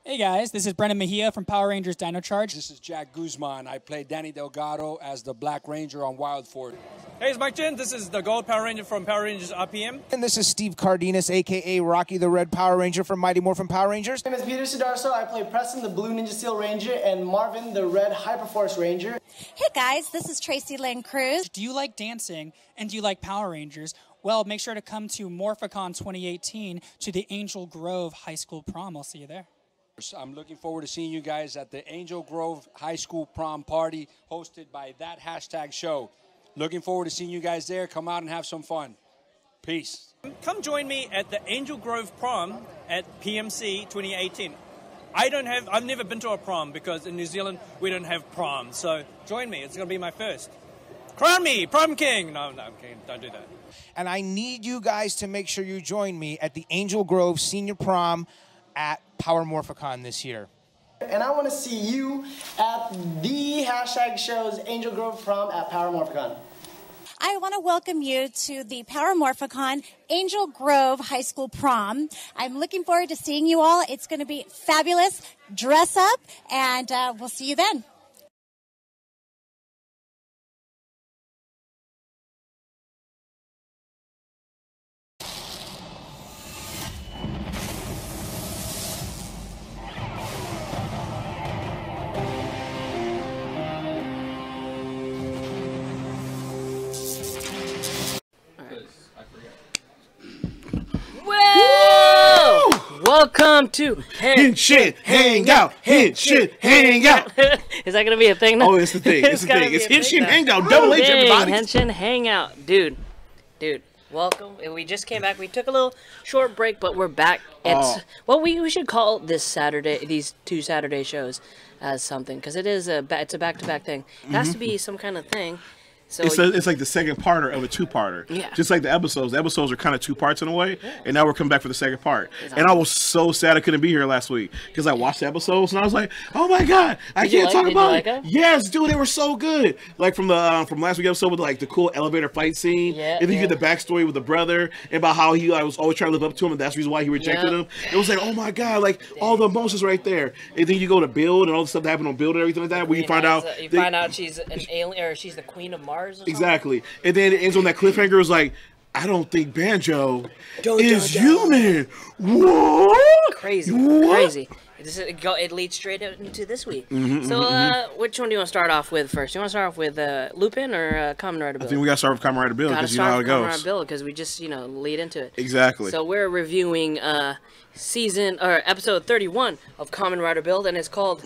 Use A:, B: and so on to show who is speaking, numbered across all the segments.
A: Hey guys, this is Brendan Mejia from Power Rangers Dino Charge.
B: This is Jack Guzman. I play Danny Delgado as the Black Ranger on Wild Ford.
C: Hey, it's Mike Chin. This is the Gold Power Ranger from Power Rangers RPM.
D: And this is Steve Cardenas, a.k.a. Rocky the Red Power Ranger from Mighty Morphin Power Rangers.
E: My name is Peter Sudarso. I play Preston, the Blue Ninja Steel Ranger, and Marvin, the Red Hyperforce Ranger.
F: Hey guys, this is Tracy Lynn Cruz.
A: Do you like dancing and do you like Power Rangers? Well, make sure to come to Morphicon 2018 to the Angel Grove High School Prom. I'll see you there.
B: I'm looking forward to seeing you guys at the Angel Grove High School Prom Party hosted by that hashtag show. Looking forward to seeing you guys there. Come out and have some fun. Peace.
C: Come join me at the Angel Grove Prom at PMC 2018. I've never been to a prom because in New Zealand we don't have prom. So join me. It's going to be my first. Crown me, prom king. No, I'm kidding. Don't do that.
D: And I need you guys to make sure you join me at the Angel Grove Senior Prom at Power Morphicon this year.
E: And I want to see you at the hashtag show's Angel Grove Prom at Power Morphicon.
F: I want to welcome you to the Power Morphicon Angel Grove High School Prom. I'm looking forward to seeing you all. It's going to be fabulous. Dress up, and we'll see you then.
G: Welcome to
D: Henshin Hangout. Henshin Hangout.
G: Is that gonna be a thing now?
D: Oh, it's the thing. It's the thing. It's Henshin Hangout. Double H, everybody.
G: Henshin Hangout, dude. Welcome. We just came back. We took a little short break, but we're back. It's well, we should call this Saturday, these 2 Saturday shows, as something because it's a back-to-back thing. It has to be some kind of thing. So
H: it's like the second parter of a two-parter. Yeah. Just like the episodes. The episodes are kind of 2 parts in a way, and now we're coming back for the second part. Exactly. And I was so sad I couldn't be here last week because I watched the episodes and I was like, oh my god, I can't talk about it. Yes, dude, they were so good. Like from last week's episode with like the cool elevator fight scene, and then you get the backstory with the brother and about how he was always trying to live up to him, and that's the reason why he rejected him. It was like, oh my god, like all the emotions right there. And then you go to Build and all the stuff that happened on Build and everything like that, where you find out
G: she's an alien or she's the Queen of Mars. Or something.
H: Exactly. And then it ends on that cliffhanger. It was like, I don't think Banjo is human. What?
G: Crazy. It leads straight into this week. Which one do you want to start off with first? You want to start off with Lupin or Kamen Rider Bill?
H: I think we got to start with Kamen Rider Bill because you know how it goes. Kamen Rider
G: Bill because we just lead into it.
H: Exactly.
G: So we're reviewing episode 31 of Kamen Rider Build, and it's called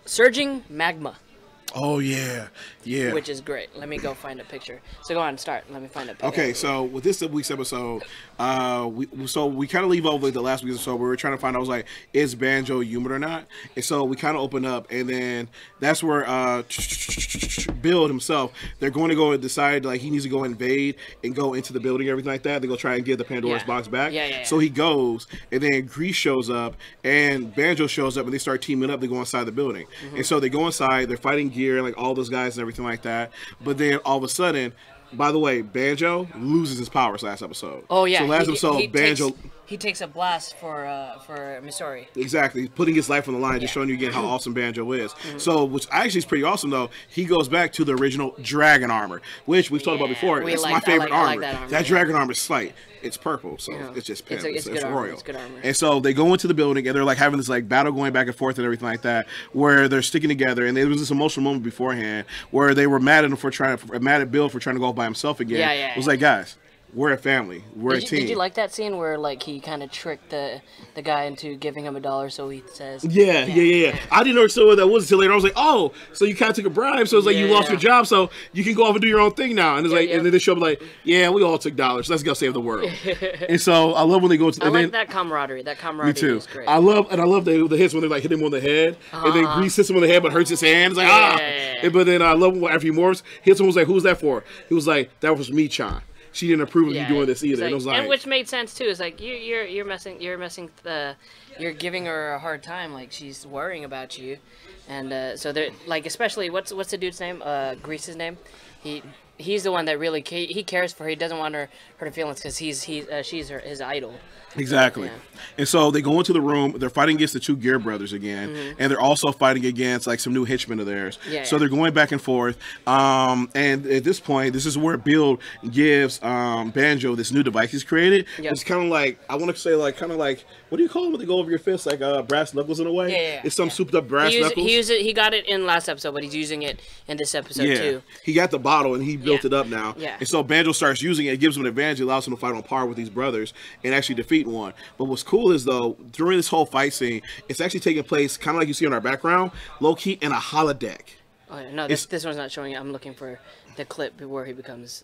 G: Surging Magma.
H: Oh, yeah.
G: Which is great. Let me go find a picture. So go on, start. Let me find a picture.
H: Okay, so with this week's episode, we kind of leave off with the last week's episode where we were trying to find out, is Banjo human or not? And so we kind of open up, and then that's where Bill himself, they're going to go and decide, he needs to go invade and go into the building and everything like that. They go try and get the Pandora's box back. So he goes, and then Grease shows up, and Banjo shows up, and they start teaming up. They go inside the building. And so they go inside, they're fighting gear, and all those guys and everything like that. But then all of a sudden, by the way, Banjo loses his powers last episode.
G: Oh yeah.
H: So last episode, Banjo
G: he takes a blast for Missouri.
H: Exactly, putting his life on the line, just showing you again how awesome Banjo is. So, which actually is pretty awesome though. He goes back to the original dragon armor, which we've talked about before. It's my favorite armor. That dragon armor is slight. It's purple, so it's just pimp. It's royal.
G: It's good armor.
H: And so they go into the building, and they're having this battle going back and forth and everything like that, where they're sticking together. And there was this emotional moment beforehand where they were mad at him Bill for trying to go off by himself again. It was like, guys, we're a family. We're a team.
G: Did you like that scene where he kind of tricked the guy into giving him $1? So he says,
H: Yeah. I didn't know what that was until later. I was like, oh, so you kind of took a bribe. So it's you lost your job, so you can go off and do your own thing now. And it's and then they show up yeah, we all took dollars. Let's go save the world. And so I love when they go to.
G: I like that camaraderie. That camaraderie
H: me too.
G: Is great.
H: I love the hits when they hit him on the head, and then Grease hits him on the head but hurts his hand. It's But then I love when after he morphs, hits him was like, who's that for? He was like, that was me, Chan. She didn't approve of you doing this either. And it was
G: and which made sense too. It's you're messing. You're giving her a hard time. She's worrying about you, and so they're especially what's the dude's name? Grease's name. He he's the one that really he cares for her. He doesn't want her feelings because she's his idol.
H: Exactly.
G: Yeah.
H: And so they go into the room. They're fighting against the two Gear brothers again, and they're also fighting against like some new henchmen of theirs. So they're going back and forth. And at this point, this is where Bill gives Banjo this new device he's created. It's kind of like, I want to say like kind of like, what do you call them when they go over your fist, like brass knuckles in a way? It's some souped up brass knuckles.
G: He got it in last episode, but he's using it in this episode too.
H: He got the bottle and he built it up now. And so Banjo starts using it. It gives him an advantage. It allows him to fight on par with these brothers and actually defeat one. But what's cool is though, during this whole fight scene, it's actually taking place kind of like you see on our background, low key in a holodeck.
G: Oh yeah, no, this one's not showing it. I'm looking for the clip where he becomes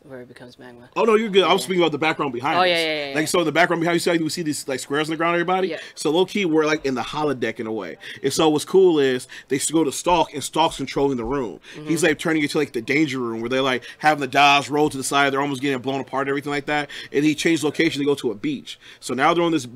G: magma.
H: Oh no, you're good. I was speaking about the background behind us.
G: Yeah.
H: Like so, in the background behind you, we see these like squares on the ground. Everybody. So low key, we're like in the holodeck in a way. And so what's cool is they go to Stalk, and Stalk's controlling the room. He's like turning it to like the danger room where they're like having the dials roll to the side. They're almost getting blown apart, and everything like that. And he changed location to go to a beach. So now they're on this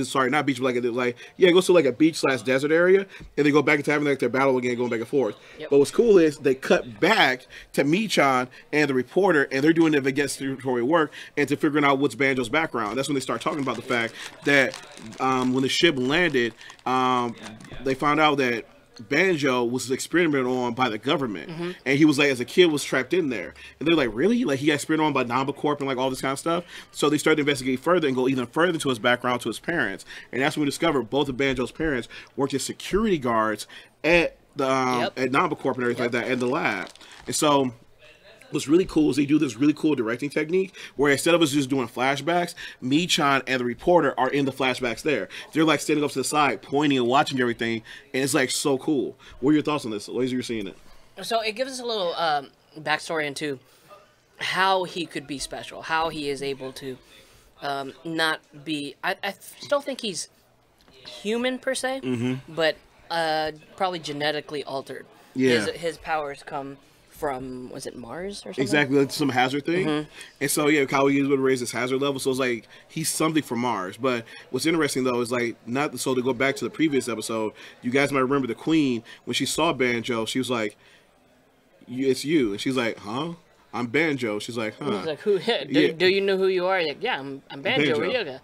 H: sorry, not beach, but it goes to like a beach / desert area, and they go back into having like their battle again, going back and forth. But what's cool is they cut back to Michan and the reporter, and they're doing the investigatory work and to figuring out what's Banjo's background. That's when they start talking about the fact that when the ship landed, they found out that Banjo was experimented on by the government, and he was like, as a kid, was trapped in there. And they're like, really? Like he got experimented on by Nambacorp and like all this kind of stuff. So they started to investigate further and go even further into his background, to his parents, and that's when we discovered both of Banjo's parents worked as security guards at the at Nambacorp and everything like that, and the lab. And so what's really cool is they do this really cool directing technique where instead of us just doing flashbacks, Michan and the reporter are in the flashbacks there. They're like standing up to the side, pointing and watching everything, and it's like so cool. What are your thoughts on this? Laser, you're seeing it.
G: So it gives us a little backstory into how he could be special, how he is able to not be... I still think he's human per se, but probably genetically altered. His powers come from, was it Mars or something?
H: Exactly, like some hazard thing. And so Kyle is would raise his hazard level, so it's like he's something from Mars. But what's interesting though is like so to go back to the previous episode, you guys might remember the Queen, when she saw Banjo, she was like, it's you. And she's like, huh? I'm Banjo. She's like, huh?
G: He's like, who? Do you know who you are? Like, yeah, I'm Banjo Ryuga.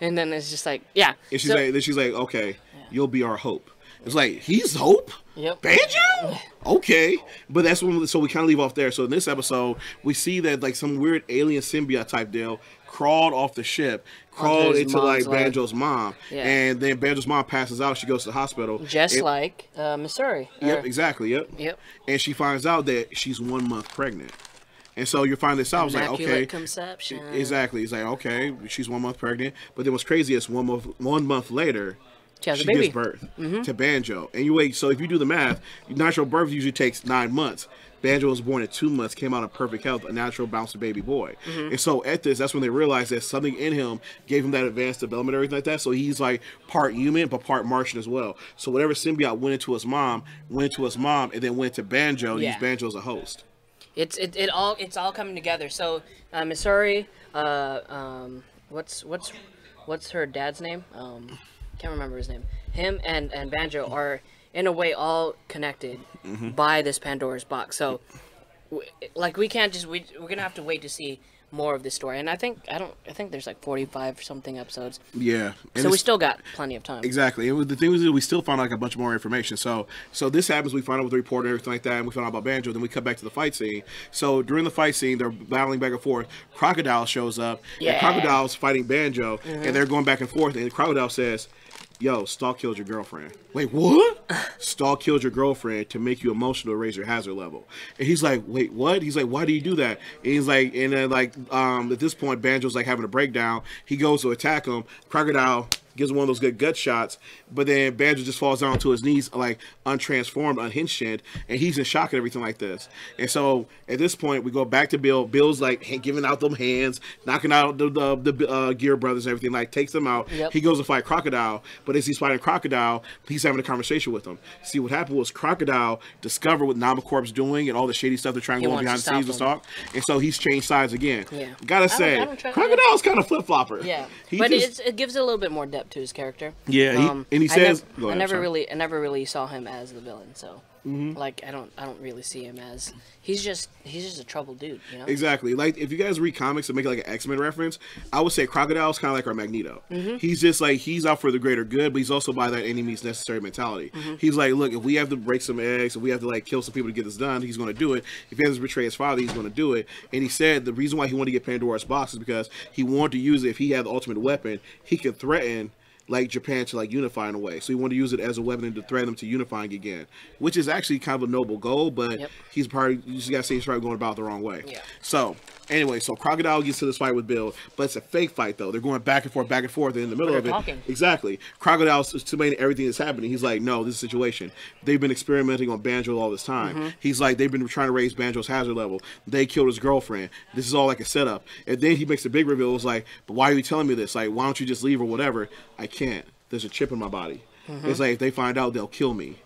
G: And then it's just like, yeah.
H: And she's like, okay, you'll be our hope. It's like, he's hope? Banjo? Okay. But that's when, so we kind of leave off there. So in this episode, we see that like some weird alien symbiote type deal crawled off the ship, crawled into like Banjo's mom. And then Banjo's mom passes out. She goes to the hospital.
G: Just like Missouri.
H: Yep, exactly. Yep. And she finds out that she's 1 month pregnant. And so you find this out. I was like, okay.
G: Conception.
H: Exactly. It's like, okay, she's 1 month pregnant. But then what's crazy is 1 month later, she gives birth to Banjo. And you wait, so if you do the math, natural birth usually takes 9 months. Banjo was born at 2 months, came out in perfect health, a natural bouncing baby boy. And so at this, that's when they realized that something in him gave him that advanced development and everything like that. So he's like part human, but part Martian as well. So whatever symbiote went into his mom, and then went to Banjo, used Banjo as a host.
G: It's all coming together. So Missouri, what's her dad's name? Can't remember his name. Him and Banjo are in a way all connected by this Pandora's box. So like we can't just we're gonna have to wait to see more of this story. And I think there's like 45 something episodes.
H: Yeah. And
G: so we still got plenty of time.
H: Exactly. And the thing is, we still found like a bunch more information. So this happens. We find out with the reporter and everything like that, and we find out about Banjo. Then we cut back to the fight scene. So during the fight scene, they're battling back and forth. Crocodile shows up. And Crocodile's fighting Banjo, and they're going back and forth. And Crocodile says, yo, Stalk killed your girlfriend. Wait, what? Stalk killed your girlfriend to make you emotional to raise your hazard level. And he's like, wait, what? He's like, why do you do that? And he's like, and then like, at this point, Banjo's like having a breakdown. He goes to attack him. Crocodile gives him one of those good gut shots, but then Banjo just falls down to his knees, like untransformed, unhinged, and he's in shock and everything like this. And so at this point, we go back to Bill. Bill's like giving out them hands, knocking out the Gear brothers and everything, like takes them out. He goes to fight Crocodile, but as he's fighting Crocodile, he's having a conversation with him. See, what happened was Crocodile discovered what Namacorp's doing and all the shady stuff they're trying to go behind the scenes with Stalk, and so he's changed sides again. Gotta say, Crocodile's kind of flip-flopper.
G: But it gives it a little bit more depth to his character.
H: And he says,
G: I never really saw him as the villain. So Like I don't really see him as he's just a troubled dude, you know.
H: Exactly. Like if you guys read comics and make like an X-Men reference, I would say Crocodile's kind of like our Magneto. He's just like he's out for the greater good, but he's also by that any means necessary mentality. He's like, look, if we have to break some eggs, if we have to like kill some people to get this done, he's going to do it. If he has to betray his father, he's going to do it. And he said the reason why he wanted to get Pandora's box is because he wanted to use it. If he had the ultimate weapon, he could threaten like Japan to like unify in a way. So he wanted to use it as a weapon to threaten them to unifying again, which is actually kind of a noble goal, but he's probably, you just gotta say he's probably going about it the wrong way. So anyway, so Crocodile gets to this fight with Bill, but it's a fake fight though. They're going back and forth, and in the middle of it,
G: talking.
H: exactly, Crocodile's explaining everything that's happening. He's like, no, this is a situation. They've been experimenting on Banjo all this time. He's like, they've been trying to raise Banjo's hazard level. They killed his girlfriend. This is all like a setup. And then he makes a big reveal. It's like, but why are you telling me this? Like, why don't you just leave or whatever? I can't. There's a chip in my body. It's like if they find out, they'll kill me.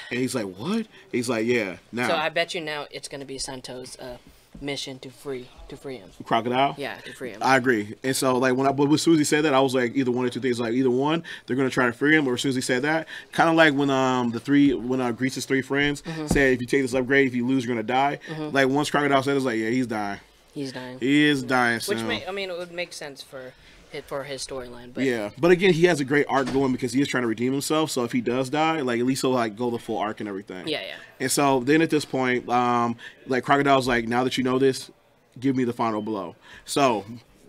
H: And he's like, what? He's like, yeah. Now.
G: So I bet you now it's going to be Santo's mission to free him.
H: Crocodile?
G: Yeah, to free him.
H: I agree. And so like but as soon as he said that, I was like either one or two things. Like either one, they're gonna try to free him, or as soon as he said that, kind of like when Grease's three friends said, if you take this upgrade, if you lose, you're gonna die. Like once Crocodile said it, it's like, yeah, he's dying.
G: He's dying.
H: He is dying.
G: Which it would make sense for his storyline, but
H: yeah, but again, he has a great arc going because he is trying to redeem himself. So if he does die, like at least he'll like go the full arc and everything.
G: Yeah.
H: And so then at this point, like Crocodile's like, now that you know this, give me the final blow. So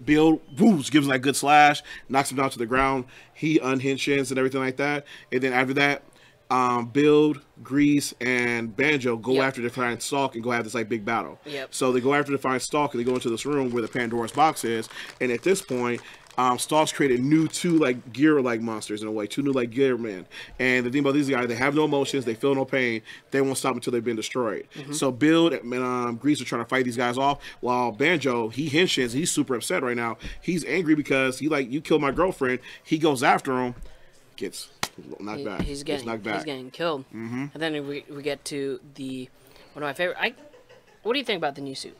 H: Bill gives him like a good slash, knocks him down to the ground. He unhinges and everything like that. And then after that, Build, Grease, and Banjo go after the Defiant Stalk and go have this like big battle. So they go after the Defiant Stalk and they go into this room where the Pandora's box is. And at this point, Stalk's created two like gear-like monsters in a way, two new like gear men. And the thing about these guys, they have no emotions, they feel no pain, they won't stop until they've been destroyed. So Build and Grease are trying to fight these guys off, while Banjo, he henshins, he's super upset right now. He's angry because he like, you killed my girlfriend. He goes after him, gets knocked back.
G: He's getting killed. And then we get to one of my favorite. What do you think about the new suit?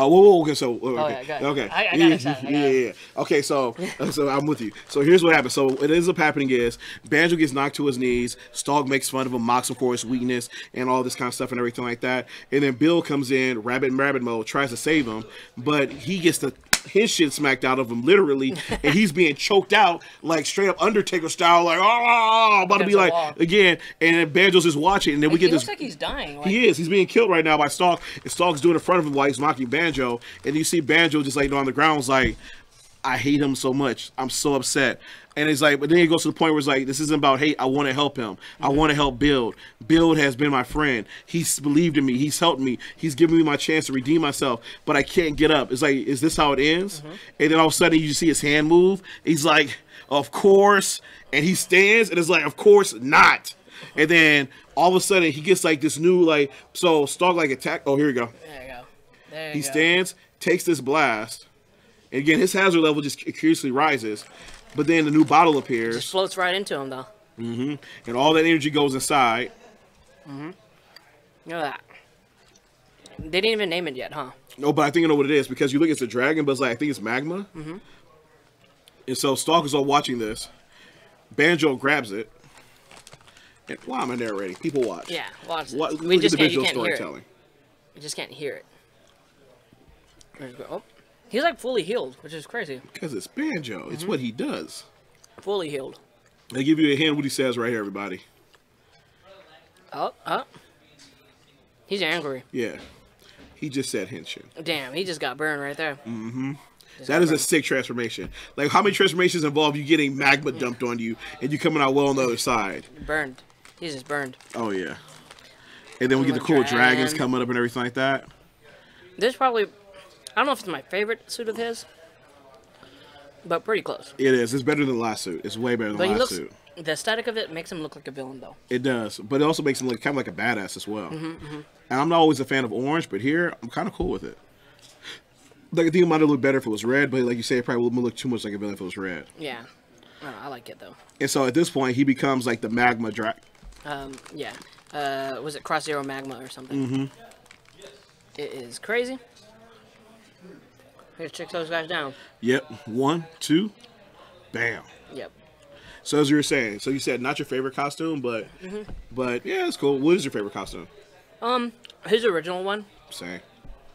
H: Oh, okay, so okay.
G: I got excited.
H: Yeah. Okay, so I'm with you. So here's what happens. So what ends up happening is Banjo gets knocked to his knees. Stalk makes fun of him, mocks him for his weakness, and all this kind of stuff and everything like that. And then Bill comes in, rabbit mode, tries to save him, but he gets his shit smacked out of him literally, and he's being choked out like straight up Undertaker style, like about to be like again. And then Banjo's just watching, and then we get this.
G: Looks like he's dying.
H: He is. He's being killed right now by Stalk, and Stalk's doing in front of him while he's mocking Banjo, and you see Banjo just like on the ground, was like, I hate him so much. I'm so upset. And it's like, but then it goes to the point where it's like, this isn't about hate. I want to help him. I want to help Build. Build has been my friend. He's believed in me. He's helped me. He's given me my chance to redeem myself, but I can't get up. It's like, is this how it ends? And then all of a sudden you see his hand move. He's like, of course. And he stands and it's like, of course not. And then all of a sudden he gets like this new, like, so Stalk like attack. Oh, here we go.
G: There you go.
H: He stands, takes this blast. And again, his hazard level just curiously rises. But then the new bottle appears.
G: Just floats right into him, though.
H: And all that energy goes inside.
G: Look at that. They didn't even name it yet, huh?
H: No, but I think I know what it is. Because you look, it's a dragon, but it's like, I think it's magma. And so Stalk is all watching this. Banjo grabs it. And why am I narrating? People watch.
G: Yeah, watch it.
H: We just can't hear it.
G: We just can't hear it. Oh. He's like fully healed, which is crazy.
H: Because it's Banjo. It's what he does.
G: Fully healed.
H: I give you a hint what he says right here, everybody.
G: Oh. He's angry.
H: Yeah. He just said Henshin.
G: Damn, he just got burned right there.
H: That is a sick transformation. Like, how many transformations involve you getting magma dumped on you and you coming out well on the other side?
G: Burned. He's just burned.
H: Oh, yeah. And then we get the cool dragons coming up and everything like that.
G: This probably... I don't know if it's my favorite suit of his, but pretty close.
H: It is. It's better than the last suit. It's way better than the last suit.
G: The aesthetic of it makes him look like a villain, though.
H: It does, but it also makes him look kind of like a badass as well. And I'm not always a fan of orange, but here I'm kind of cool with it. Like, I think it might have looked better if it was red, but like you say, it probably wouldn't look too much like a villain if it was red.
G: Yeah, I like it though.
H: And so at this point, he becomes like the magma dragon.
G: Yeah. Was it Cross Zero Magma or something? It is crazy. Let's check those guys down.
H: Yep. 1, 2, bam.
G: Yep.
H: So as you were saying, so you said not your favorite costume, but yeah, it's cool. What is your favorite costume?
G: His original one.
H: Same.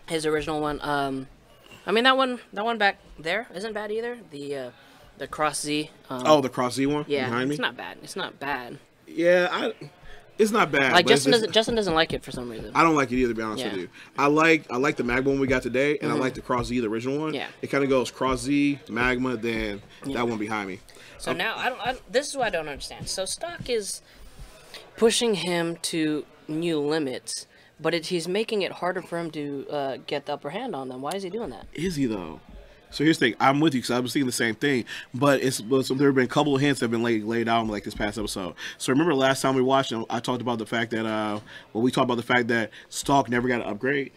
G: His original one. I mean that one back there isn't bad either. The Cross Z.
H: The Cross Z one.
G: Yeah,
H: behind me.
G: It's not bad. It's not bad.
H: Yeah, it's not bad.
G: Like Justin doesn't like it for some reason.
H: I don't like it either, to be honest with you. I like the Magma one we got today, and I like the Cross Z, the original one.
G: Yeah.
H: It kind of goes Cross Z, Magma, then that one behind me.
G: So now this is what I don't understand. So Stock is pushing him to new limits, but he's making it harder for him to get the upper hand on them. Why is he doing that?
H: Is he though? So here's the thing. I'm with you because I was thinking the same thing, but there have been a couple of hints that have been laid out like this past episode. So remember last time we watched, I talked about the fact that we talked about the fact that Stalk never got an upgrade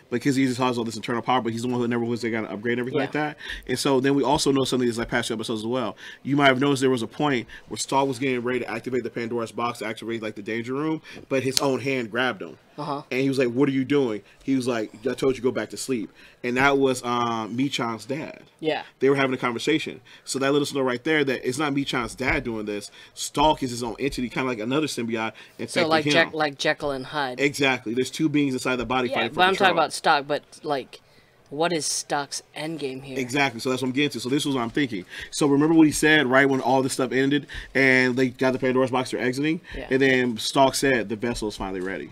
H: because he just has all this internal power, but he's the one who never was got an upgrade and everything like that. And so then we also know something that's like past 2 episodes as well. You might have noticed there was a point where Stalk was getting ready to activate the Pandora's box to activate like the danger room, but his own hand grabbed him. And he was like, "What are you doing?" He was like, "I told you to go back to sleep." And that was Michan's dad.
G: Yeah.
H: They were having a conversation. So that let us know right there that it's not Michan's dad doing this. Stalk is his own entity, kind of like another symbiote.
G: So like like Jekyll and Hyde.
H: Exactly. There's 2 beings inside the body fighting for
G: but I'm
H: control.
G: talking about Stock, but like, what is Stock's endgame here?
H: Exactly. So that's what I'm getting to. So this was what I'm thinking. So remember what he said right when all this stuff ended and they got the Pandora's box, they're exiting?
G: Yeah.
H: And then Stalk said the vessel is finally ready.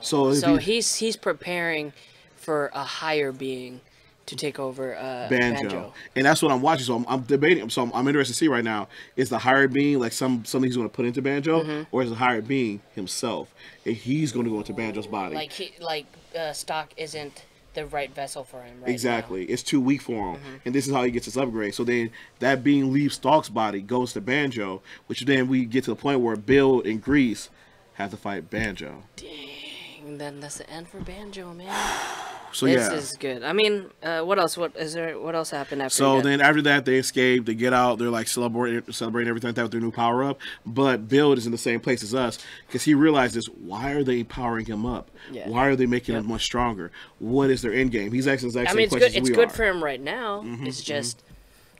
H: So
G: he's preparing for a higher being to take over Banjo.
H: And that's what I'm watching. So I'm debating. So I'm interested to see right now, is the higher being like something he's going to put into Banjo, or is the higher being himself, and he's going to go into Banjo's body?
G: Like Stock isn't the right vessel for him. Right
H: Exactly.
G: now.
H: It's too weak for him, and this is how he gets his upgrade. So then that being leaves Stalk's body, goes to Banjo, which then we get to the point where Bill and Grease have to fight Banjo.
G: Dang, then that's the end for Banjo, man.
H: So
G: this is good. I mean, what else? What else happened after?
H: So then after that, they escape. They get out. They're like celebrating everything like that with their new power up. But Bill is in the same place as us because he realizes, why are they powering him up?
G: Yeah.
H: Why are they making him much stronger? What is their end game? He's asking the exact same
G: it's
H: questions
G: good. It's
H: we
G: good
H: are.
G: for him right now. It's just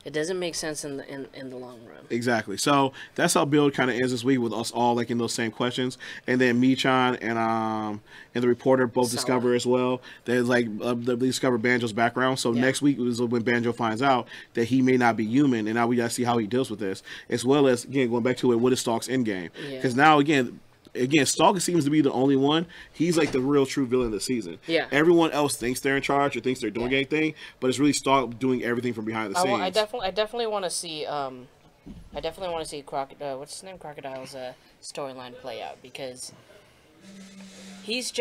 G: it doesn't make sense in the long run.
H: Exactly. So that's how Bill kind of ends this week with us all like in those same questions, and then Michan and the reporter both discover as well that they discover Banjo's background. So next week is when Banjo finds out that he may not be human, and now we gotta see how he deals with this, as well as again going back to it, what is Stalk's end game? Because now again, Stalk seems to be the only one. He's like the real true villain of the season.
G: Yeah.
H: Everyone else thinks they're in charge or thinks they're doing anything, but it's really Stalk doing everything from behind the scenes.
G: I definitely want to see what's his name, Crocodile's storyline play out, because he's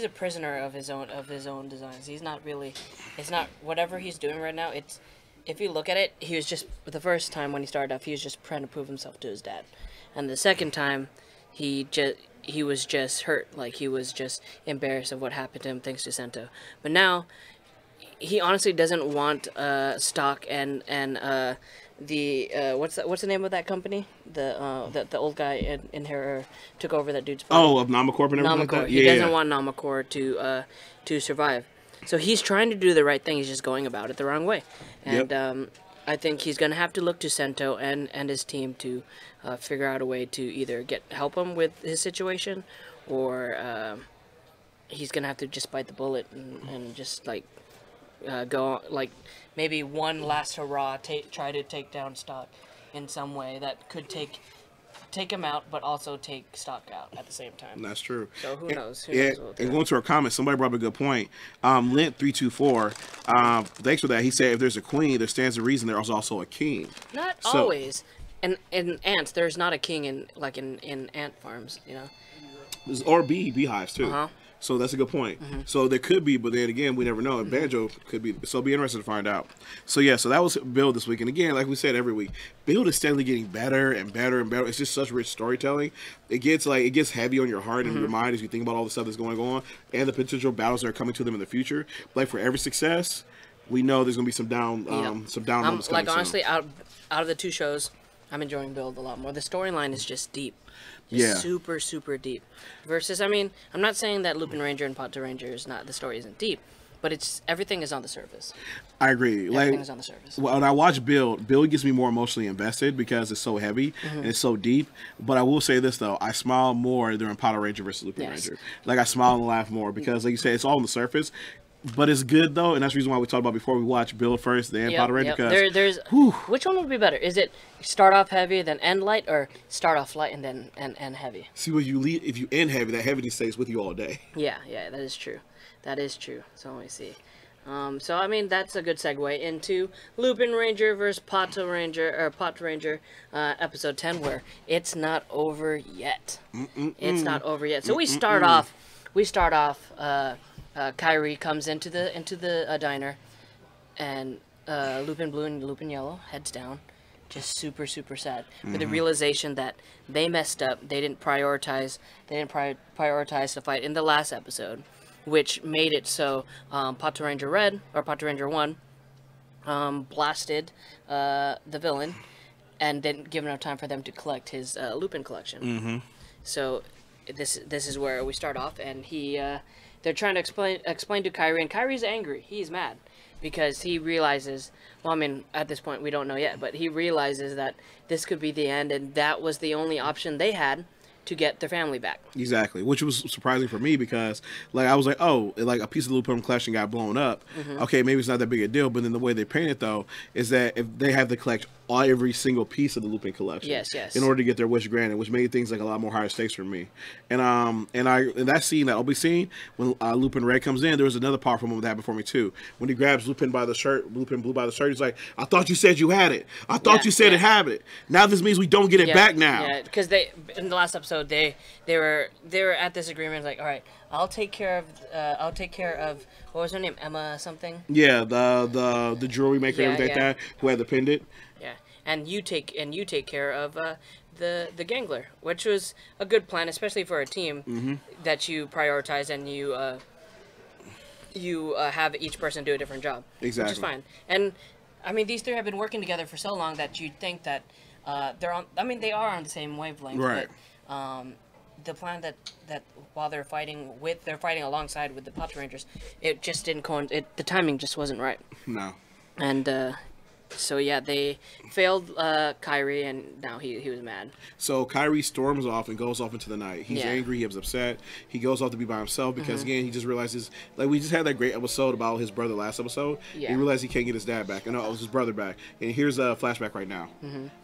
G: a prisoner of his own designs. He's not really. It's not whatever he's doing right now. It's, if you look at it, he was just, the first time when he started off, he was just trying to prove himself to his dad, and the second time, he was just hurt, like he was just embarrassed of what happened to him thanks to Sento. But now, he honestly doesn't want Stock and the what's the name of that company? The old guy in here took over that dude's body.
H: Oh, of Namacorp and everything like that?
G: He doesn't want Namacorp to survive. So he's trying to do the right thing. He's just going about it the wrong way. And I think he's going to have to look to Sento and his team to figure out a way to either help him with his situation, or he's going to have to just bite the bullet and just go maybe one last hurrah, try to take down Stock in some way that could take him out, but also take Stock out at the same time.
H: That's true.
G: So who knows?
H: And going to our comments, somebody brought up a good point. Lint324, thanks for that. He said if there's a queen, there stands a reason there's also a king.
G: Not always. And in ants, there's not a king in ant farms, you know.
H: Or beehives too. So that's a good point. So there could be, but then again, we never know. And Banjo could be. So it'll be interesting to find out. So yeah, so that was Build this week. And again, like we said every week, Build is steadily getting better and better and better. It's just such rich storytelling. It gets heavy on your heart and your mind as you think about all the stuff that's going on and the potential battles that are coming to them in the future. Like for every success, we know there's gonna be some down moments coming
G: like honestly,
H: soon.
G: out of the 2 shows, I'm enjoying Build a lot more. The storyline is just deep. Super, super deep. Versus, I mean, I'm not saying that Lupinranger and Patranger the story isn't deep, but everything is on the surface.
H: I agree.
G: Everything is on the surface.
H: When I watch Build gets me more emotionally invested because it's so heavy and it's so deep. But I will say this though, I smile more during Patranger versus Lupinranger. Like I smile and laugh more because, like you said, it's all on the surface. But it's good though, and that's the reason why we talked about before we watch Build first, then Patranger. Because
G: there's which one would be better? Is it start off heavy then end light, or start off light and then end heavy?
H: See, when you lead, if you end heavy, that heaviness stays with you all day.
G: Yeah, that is true. That is true. So let me see. So I mean that's a good segue into Lupinranger versus Patranger, episode 10, where it's not over yet. It's not over yet. So we start off. Kairi comes into the diner, and Lupin Blue and Lupin Yellow heads down, just super sad with the realization that they messed up. They didn't prioritize. The fight in the last episode, which made it so Patranger Red or Patranger 1 blasted the villain, and didn't give enough time for them to collect his Lupin collection. So this is where we start off, and they're trying to explain to Kairi, and Kairi's angry. He's mad because he realizes, well, I mean, at this point we don't know yet, but he realizes that this could be the end, and that was the only option they had to get their family back.
H: Exactly, which was surprising for me because, like, I was like, oh, like a piece of the Lupin collection got blown up. Okay, maybe it's not that big a deal, but then the way they paint it though is that if they have to collect every single piece of the Lupin collection, in order to get their wish granted, which made things like a lot more higher stakes for me. And that scene, that opening scene when Lupin Red comes in, there was another powerful moment that happened for me too. When he grabs Lupin by the shirt, Lupin Blue by the shirt, he's like, "I thought you said you had it. I thought you said it had it. Now this means we don't get it back now."
G: Yeah, because they in the last episode they were at this agreement like, all right, I'll take care of what was her name, Emma something.
H: Yeah, the jewelry maker, everything like that, who had the pendant.
G: Yeah, and you take care of the gangler, which was a good plan, especially for a team that you prioritize and you have each person do a different job.
H: Exactly,
G: which is fine. And I mean, these three have been working together for so long that you'd think that they're on. I mean, they are on the same wavelength,
H: right?
G: But the plan that while they're fighting alongside with the Patrangers, it just didn't the timing just wasn't right.
H: No.
G: And so yeah, they failed Kairi, and now he was mad.
H: So Kairi storms off and goes off into the night. He's angry, he was upset. He goes off to be by himself because again, he just realizes, like we just had that great episode about his brother last episode. Yeah. He realized he can't get his dad back. No, it was his brother back. And here's a flashback right now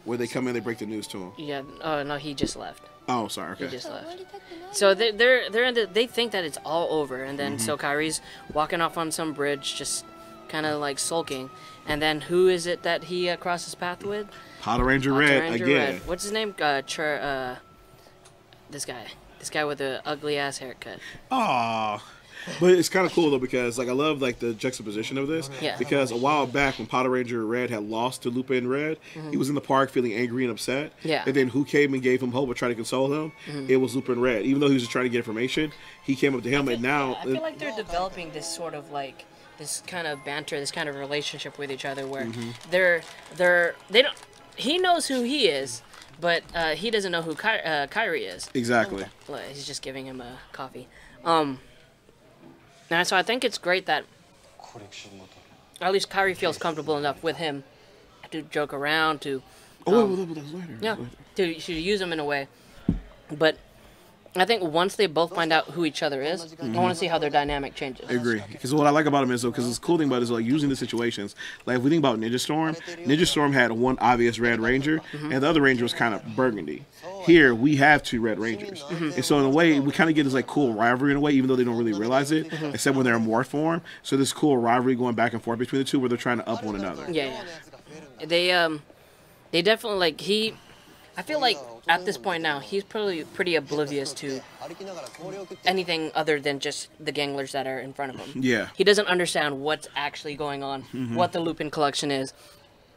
H: where they come in, they break the news to him.
G: Yeah. Oh no, he just left.
H: Oh, sorry. Okay.
G: He just left. So they think that it's all over, and then so Kairi's walking off on some bridge, just kind of like sulking. And then who is it that he crosses path with?
H: Patranger Red again.
G: What's his name? This guy with the ugly ass haircut.
H: Aww. But it's kind of cool though because like I love like the juxtaposition of this.
G: Yeah.
H: Because a while back when Patranger Red had lost to Lupin Red, he was in the park feeling angry and upset.
G: Yeah.
H: And then who came and gave him hope or tried to console him? It was Lupin Red. Even though he was just trying to get information, he came up to him and now
G: I feel like they're developing this sort of like this kind of banter, this kind of relationship with each other where they don't. He knows who he is, but he doesn't know who Kairi is.
H: Exactly.
G: He's just giving him a coffee. And so I think it's great that at least Kairi feels comfortable enough with him to joke around, to to use him in a way. But I think once they both find out who each other is, I want to see how their dynamic changes.
H: I agree. Because what I like about him is, because it's cool thing about it is like using the situations. Like if we think about Ninja Storm had one obvious Red Ranger, and the other Ranger was kind of burgundy. Here we have two Red Rangers, and so in a way we kind of get this like cool rivalry in a way, even though they don't really realize it, except when they're in morph form. So this cool rivalry going back and forth between the two, where they're trying to up one another.
G: Yeah. They definitely like he. I feel like at this point now, he's pretty oblivious to anything other than just the ganglers that are in front of him.
H: Yeah.
G: He doesn't understand what's actually going on, what the Lupin collection is.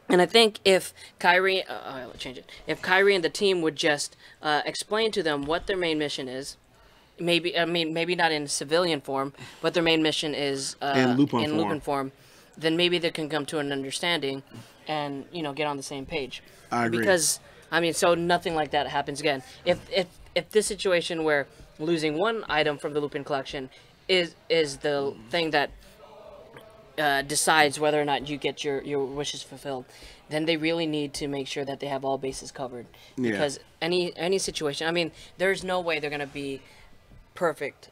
G: And I think if Kairi, I'll change it. If Kairi and the team would just explain to them what their main mission is, maybe not in civilian form, but their main mission is
H: in Lupin
G: form, then maybe they can come to an understanding and get on the same page.
H: I agree.
G: Because so nothing like that happens again. If this situation where losing one item from the Lupin collection is the thing that decides whether or not you get your wishes fulfilled, then they really need to make sure that they have all bases covered. Because any situation, I mean, there's no way they're going to be perfect,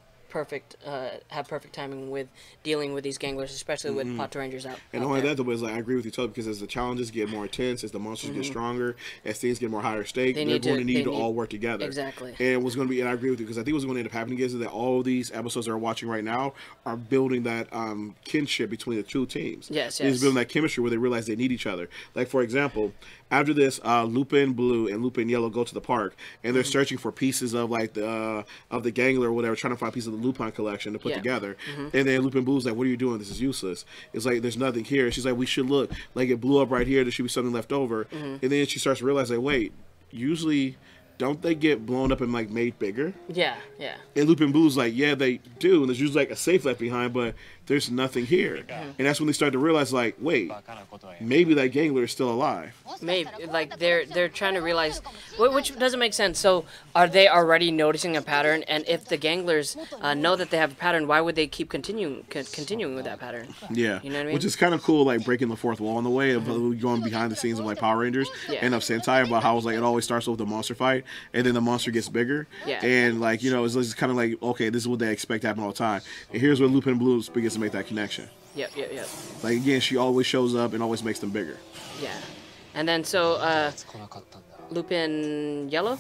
G: have perfect timing with dealing with these ganglers, especially with Patrangers out.
H: And only that, though, is like I agree with you totally, because as the challenges get more intense, as the monsters get stronger, as things get more higher stake, they're going to need to all work together.
G: Exactly.
H: And what's going to be, and I agree with you, because I think what's going to end up happening is that all of these episodes that we're watching right now are building that kinship between the two teams.
G: Yes.
H: It's building that chemistry where they realize they need each other. Like, for example, after this, Lupin Blue and Lupin Yellow go to the park, and they're searching for pieces of like the gangler or whatever, trying to find pieces of the Lupin collection to put together. And then Lupin Blue's like, "What are you doing? This is useless." It's like there's nothing here. She's like, "We should look. Like it blew up right here. There should be something left over." And then she starts to realize, like, wait, usually don't they get blown up and like made bigger?
G: Yeah.
H: And Lupin Blue's like, yeah, they do. And there's usually like a safe left behind, but there's nothing here. And that's when they start to realize, like, wait, maybe that gangler is still alive.
G: Maybe, like, they're trying to realize, which doesn't make sense. So, are they already noticing a pattern? And if the ganglers know that they have a pattern, why would they keep continuing with that pattern?
H: Yeah.
G: You know what I mean?
H: Which is kind of cool, like, breaking the fourth wall in the way of going behind the scenes of, like, Power Rangers and of Sentai, about how, like, it always starts with a monster fight, and then the monster gets bigger.
G: Yeah.
H: And, like, you know, it's just kind of like, okay, this is what they expect to happen all the time. And here's where Lupin Blue begins to make that connection.
G: Yep.
H: Like, again, she always shows up and always makes them bigger.
G: Yeah. And then, so, Lupin Yellow.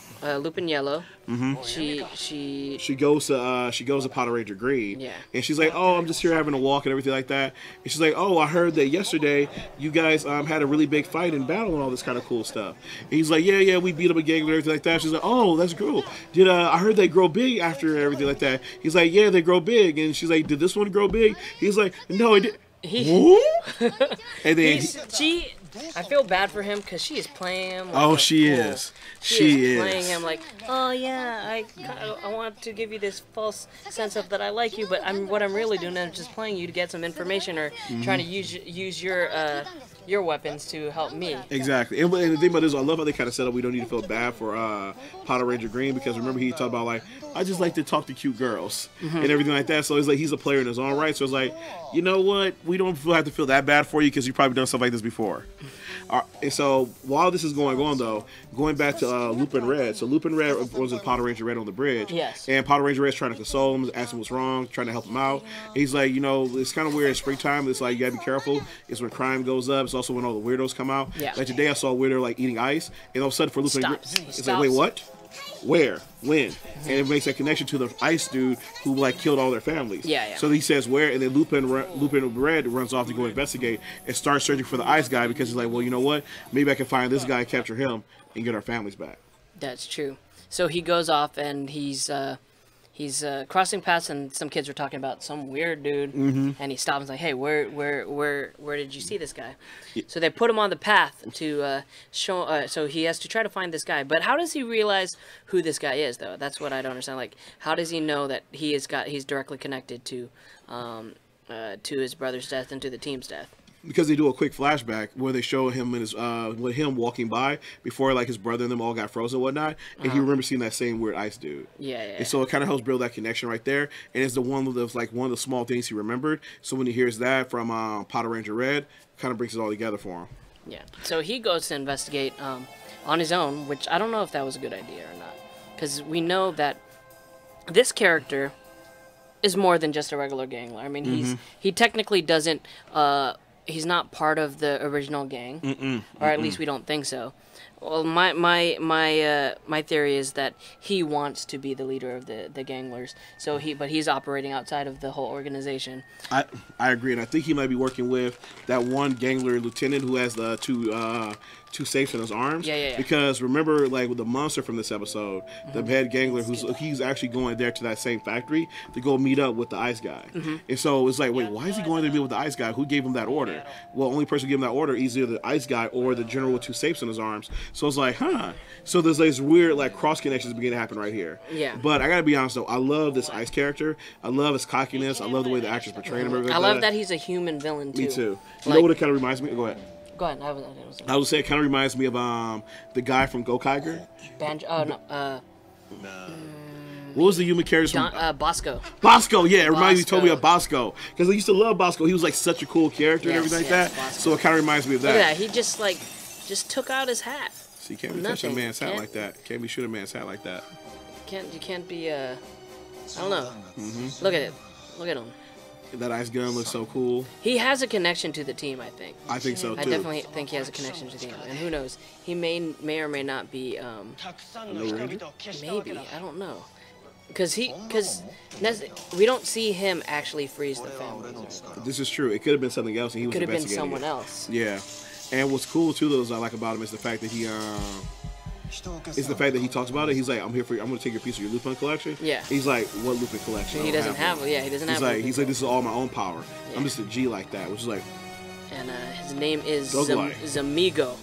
G: She goes to Power Ranger Green. Yeah. And she's like, "Oh, I'm just here having a walk and everything like that." And she's like, "Oh, I heard that yesterday you guys had a really big fight and battle and all this kind of cool stuff." And he's like, "Yeah, we beat up a gang and everything like that." She's like, "Oh, that's cool. Did I heard they grow big after everything like that?" He's like, "Yeah, they grow big." And she's like, "Did this one grow big?" He's like, "No, it did." And then I feel bad for him because she is playing him.
H: Like she is
G: playing him like, "Oh yeah, I want to give you this false sense of that I like you, but what I'm really doing is just playing you to get some information or trying to use your weapons to help me."
H: Exactly. And the thing about this, I love how they kind of set up we don't need to feel bad for Power Ranger Green, because remember he talked about like, I just like to talk to cute girls and everything like that. So it's like he's a player in his own right. So it's like, you know what? We don't have to feel that bad for you because you've probably done stuff like this before. And so while this is going on, though, going back to Lupin Red. So Lupin Red was in Power Ranger Red on the bridge.
G: Yes.
H: And Power Ranger Red's trying to console him, asking what's wrong, trying to help him out. And he's like, you know, it's kind of weird. It's springtime. It's like, you gotta be careful. It's when crime goes up. It's also when all the weirdos come out.
G: Yeah.
H: Like today I saw a weirdo like eating ice. And all of a sudden for Lupin, it's like, wait, what? Where? When? And it makes that connection to the ice dude who like killed all their families.
G: Yeah.
H: So he says where, and then Lupin Red runs off to go investigate and start searching for the ice guy, because he's like, well, you know what? Maybe I can find this guy, capture him, and get our families back.
G: That's true. So he goes off and he's crossing paths, and some kids are talking about some weird dude, and he stops and is like, "Hey, where did you see this guy?" Yeah. So they put him on the path to show. So he has to try to find this guy. But how does he realize who this guy is, though? That's what I don't understand. Like, how does he know that he's directly connected to his brother's death and to the team's death?
H: Because they do a quick flashback where they show him and his with him walking by before like his brother and them all got frozen and whatnot, and he remembers seeing that same weird ice dude.
G: Yeah.
H: And so it kind of helps build that connection right there, and it's one of the small things he remembered. So when he hears that from Power Ranger Red, kind of brings it all together for him.
G: Yeah. So he goes to investigate on his own, which I don't know if that was a good idea or not, because we know that this character is more than just a regular gangler. I mean, he technically doesn't. He's not part of the original gang, or at least we don't think so. Well, my theory is that he wants to be the leader of the ganglers. But he's operating outside of the whole organization.
H: I agree, and I think he might be working with that one gangler lieutenant who has the two safes in his arms.
G: Yeah.
H: Because remember, like with the monster from this episode, the head gangler, he's actually going there to that same factory to go meet up with the ice guy. And so it's like, wait, why is he going there to meet with the ice guy? Who gave him that order? Well, only person who gave him that order is either the ice guy or the general with two safes in his arms. So it's like, So there's this weird like cross connections beginning to happen right here.
G: Yeah.
H: But I gotta be honest though, I love this ice character. I love his cockiness. I love the way the actors portray him.
G: I love that he's a human villain too.
H: Me too. You know what it kind of reminds me? Go ahead.
G: Go ahead.
H: I would say it kind of reminds me of the guy from Go Kiger.
G: Banjou. Oh no.
H: What was the human character?
G: Bosco.
H: Bosco, yeah, it reminds me totally
G: Bosco.
H: of Bosco because I used to love Bosco. He was like such a cool character and everything like that.
G: Bosco.
H: So it kind of reminds me of that.
G: Look at that. He just took out his hat.
H: So you can't be touching a man's hat like that. Can't be shooting a man's hat like that.
G: You can't be I don't know.
H: Mm-hmm.
G: Look at it. Look at him.
H: That ice gun looks so cool.
G: He has a connection to the team, I think.
H: I think so too.
G: I definitely think he has a connection to the team, and who knows? He may or may not be. Maybe, I don't know, because we don't see him actually freeze the families.
H: This is true. It could have been something else, and he was
G: Could have been
H: investigating
G: someone else.
H: Yeah, and what's cool too, though, is I like about him is the fact that he talks about it. He's like, I'm gonna take your piece of your Lupin collection.
G: Yeah.
H: He's like, what Lupin collection?
G: He doesn't have. Yeah, he doesn't have.
H: He's like, this is all my own power. Yeah. I'm just a G like that, which is like.
G: And his name is Zamigo,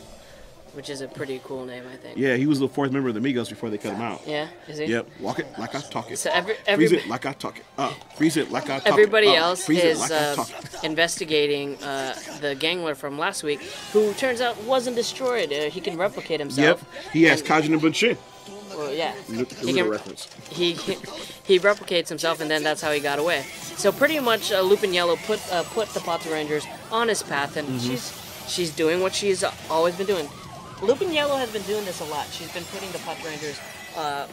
G: which is a pretty cool name, I think.
H: Yeah, he was the fourth member of the Migos before they cut him out.
G: Yeah, is he?
H: Yep. Walk it like I talk it.
G: So
H: freeze it like I talk it. Freeze it like I talk
G: everybody
H: it.
G: else is investigating the Gangler from last week, who turns out wasn't destroyed. He can replicate himself.
H: Yep. He has Kajin and Bunshin.
G: Well, yeah.
H: Reference.
G: He replicates himself, and then that's how he got away. So pretty much, Lupin Yellow put the Patrangers on his path, and she's doing what she's always been doing. Lupin Yellow has been doing this a lot. She's been putting the Patrangers,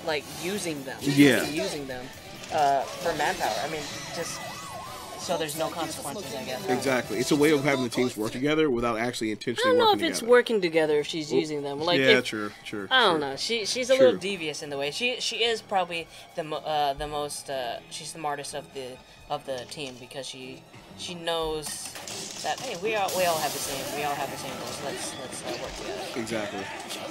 G: like using them.
H: Yeah.
G: Using them for manpower. I mean, just so there's no consequences, I guess.
H: Exactly. It's a way of having the teams work together without actually intentionally working together.
G: I don't know if it's working together if she's using them. Like,
H: yeah, true.
G: I don't know. She's a little devious in the way. She is probably the most. She's the smartest of the team because she knows that hey, we all have the same goals. Let's work together.
H: Exactly.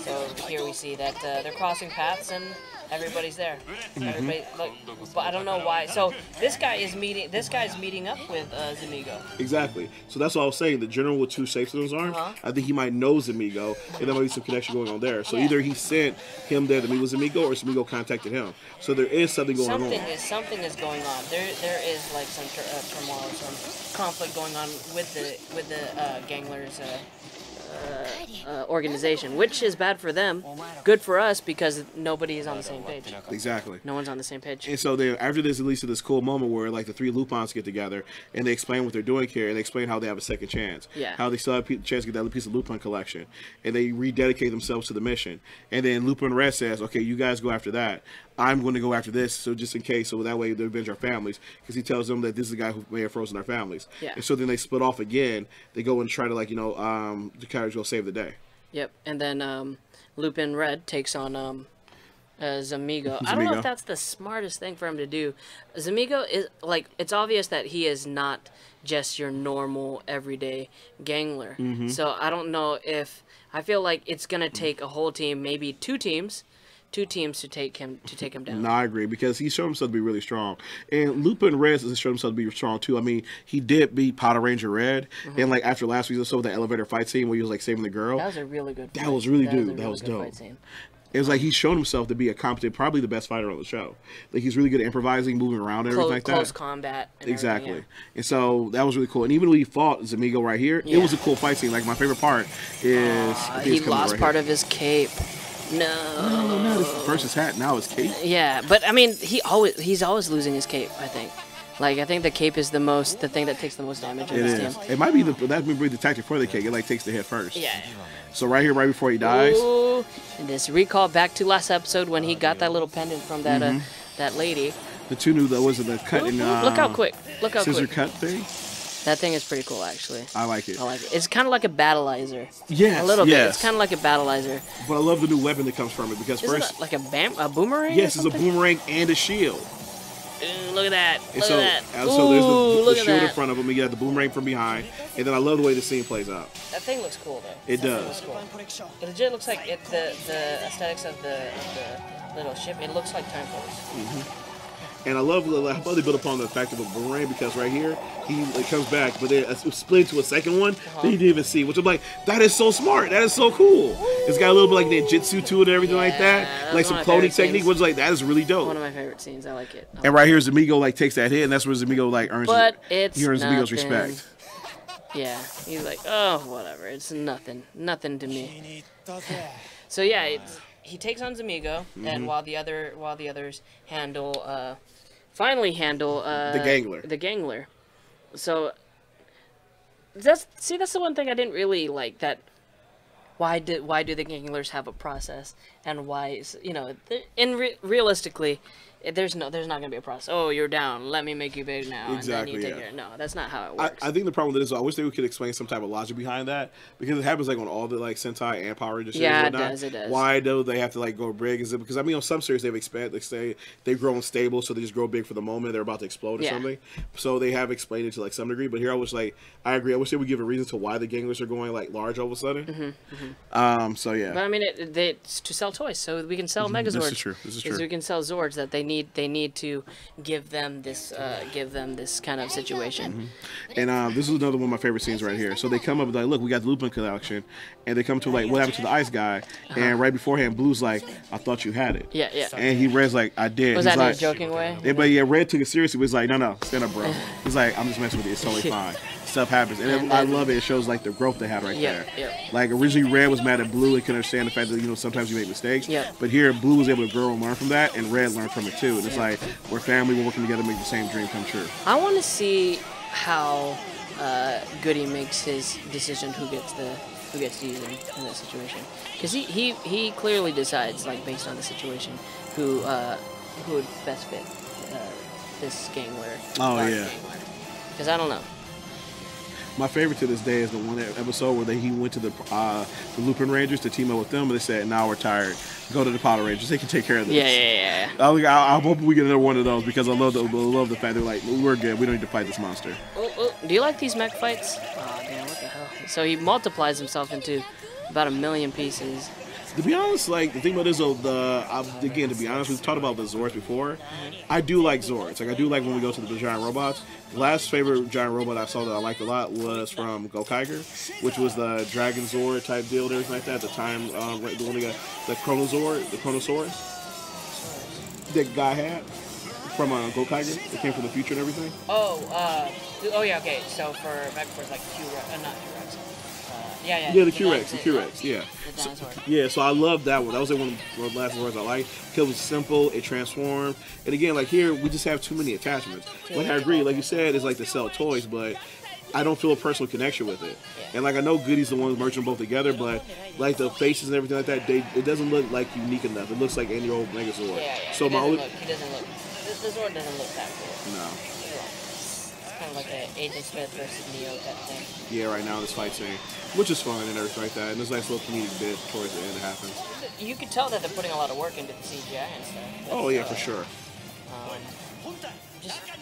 G: So here we see that they're crossing paths and everybody's there. Everybody, but I don't know why. So this guy's meeting up with Zamigo.
H: Exactly. So that's all I was saying. The general with two safes in his arms, I think he might know Zamigo, and there might be some connection going on there. So either he sent him there to meet with Zamigo, or Zamigo contacted him. So there is something going on.
G: Something is going on. There is like some turmoil, some conflict going on with the Ganglers. Organization, which is bad for them, good for us because nobody is on the same page.
H: Exactly.
G: No one's on the same page.
H: And so then after this, it leads to this cool moment where like the three Lupins get together and they explain what they're doing here, and they explain how they have a second chance.
G: Yeah.
H: How they still have a chance to get that piece of Lupin collection, and they rededicate themselves to the mission. And then Lupin Red says, "Okay, you guys go after that. I'm going to go after this, so just in case, so that way they avenge our families." Because he tells them that this is the guy who may have frozen our families.
G: Yeah.
H: And so then they split off again. They go and try to the characters go save the day.
G: Yep. And then Lupin Red takes on Zamigo. I don't know if that's the smartest thing for him to do. Zamigo is like, it's obvious that he is not just your normal everyday gangler. So I don't know if, I feel like it's gonna take a whole team, maybe two teams to take him down.
H: No, I agree, because he showed himself to be really strong, and Lupin Red has shown himself to be strong too. I mean, he did beat Patranger Red, and like after last week's episode, the elevator fight scene where he was like saving the girl.
G: That was a really good fight.
H: That was really good. That was dope. It was like he's shown himself to be a competent, probably the best fighter on the show. Like he's really good at improvising, moving around, and everything like that.
G: Close combat.
H: Exactly.
G: Yeah.
H: And so that was really cool. And even when he fought Zamigo right here, it was a cool fight scene. Like my favorite part is
G: he lost part of his cape. No.
H: First his hat, now his cape.
G: Yeah, but I mean, he's always losing his cape, I think. Like, I think the cape is the thing that takes the most damage in this team.
H: It might be that would be the tactic for the cape. It like takes the hit first.
G: Yeah.
H: So right here, right before he dies.
G: Ooh, and this recall back to last episode when he got that little pendant from that that lady.
H: The two new was it the cut and
G: look how quick. Look how
H: scissor
G: quick.
H: cut thing.
G: That thing is pretty cool, actually.
H: I like it.
G: It's kind of like a battleizer.
H: Yes,
G: a little bit. It's kind of like a battleizer.
H: But I love the new weapon that comes from it because
G: Isn't
H: first,
G: it like a boomerang.
H: Yes, it's a boomerang and a shield.
G: Ooh, look at that. Look
H: so,
G: at that.
H: So there's
G: look
H: the
G: at
H: shield
G: that.
H: in front of him. You got the boomerang from behind, and then I love the way the scene plays out.
G: That thing looks cool, though.
H: It does.
G: Cool. It legit looks like the aesthetics of the little ship. It looks like Time Force.
H: And I love how they build upon the fact of a boomerang, because right here it comes back, but then it's split into a second one that you didn't even see, which I'm like, that is so smart. That is so cool. It's got a little bit like ninjutsu to it and everything like that, like some cloning technique, which like that is really dope.
G: One of my favorite scenes. I like it.
H: And right here, Zamigo like takes that hit, and that's where Zamigo like earns.
G: But
H: he earns Zamigo's respect.
G: Yeah, he's like, oh, whatever. It's nothing to me. So yeah, he takes on Zamigo, and while the others handle finally handle
H: the Gangler.
G: The Gangler. So that's the one thing I didn't really like. That why do the Ganglers have a process, and why realistically, there's not gonna be a process. Oh, you're down. Let me make you big now.
H: Exactly.
G: And then you take No, that's not how it works.
H: I think the problem with this, I wish they could explain some type of logic behind that, because it happens like on all the like Sentai and Power Rangers.
G: Yeah,
H: and
G: it does.
H: Why do they have to like go big? Is it because on some series they've expanded, like say they've grown stable, so they just grow big for the moment they're about to explode or something. So they have explained it to like some degree. But here I was like, I agree. I wish they would give a reason to why the Ganglers are going like large all of a sudden. So yeah.
G: But I mean, it's to sell toys, so we can sell Megazords.
H: This is true. Because
G: we can sell Zords that they need to give them this kind of situation.
H: And this is another one of my favorite scenes right here. So they come up with like, look, we got the Lupin collection, and they come to like, what happened to the ice guy? And right beforehand, Blue's like, I thought you had it.
G: Yeah.
H: And Red's like, I did.
G: Was
H: He's
G: that
H: like,
G: in a joking way?
H: Yeah, but yeah, Red took it seriously. But he's like, no, stand up, bro. He's like, I'm just messing with you. It's totally fine. Stuff happens, and I love it. It shows like the growth they had right there. Like originally, Red was mad at Blue and couldn't understand the fact that sometimes you make mistakes. But here, Blue was able to grow and learn from that, and Red learned from it too. And it's like we're family, we're working together to make the same dream come true.
G: I want to see how Goody makes his decision who gets to use him in that situation, because he clearly decides like based on the situation who would best fit this Gangler.
H: Oh yeah.
G: Because I don't know.
H: My favorite to this day is the one episode where he went to the Lupinrangers to team up with them, and they said, "Now we're tired. Go to the Power Rangers. They can take care of this."
G: Yeah.
H: I hope we get another one of those, because I love the fact they're like, we're good. We don't need to fight this monster.
G: Do you like these mech fights? Oh damn! What the hell? So he multiplies himself into about 1 million pieces.
H: To be honest, like the thing about this, though, again, to be honest, we've talked about the Zords before. I do like Zords. Like I do like when we go to the giant robots. The last favorite giant robot I saw that I liked a lot was from Gokaiger, which was the Dragon Zord type deal and everything like that. At the time, the one that got the Chronosaurus that guy had from Gokaiger. It came from the future and everything.
G: Oh yeah, okay. So for Megaforce, like not T-Rex.
H: The Q-Rex, yeah. So I love that one. That was one of the last words I liked. Because it was simple, it transformed. And again, like here, we just have too many attachments. Like I agree, like you said, it's like to sell toys, but I don't feel a personal connection with it. And like I know Goody's the one who's merging them both together, but like the faces and everything like that, it doesn't look like unique enough. It looks like any old Megazord. So
G: he doesn't look. The Zord doesn't look that cool.
H: No.
G: Kind of like an Agent Smith versus Neo type thing.
H: Yeah, right now this fight scene, which is fun and everything like that, and there's a nice little comedic bit towards the end that happens.
G: You can tell that they're putting a lot of work into the CGI and stuff.
H: Oh yeah, for sure.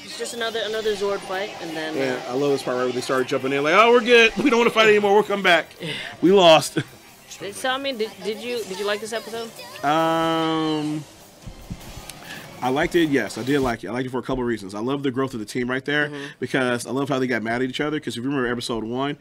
G: It's just another Zord fight, and then.
H: Yeah, I love this part right where they started jumping in, like, oh, we're good, we don't want to fight anymore, we'll come back, we lost.
G: So I mean, did you like this episode?
H: I liked it, yes, I did like it. I liked it for a couple of reasons. I love the growth of the team right there, because I love how they got mad at each other, because if you remember episode 1,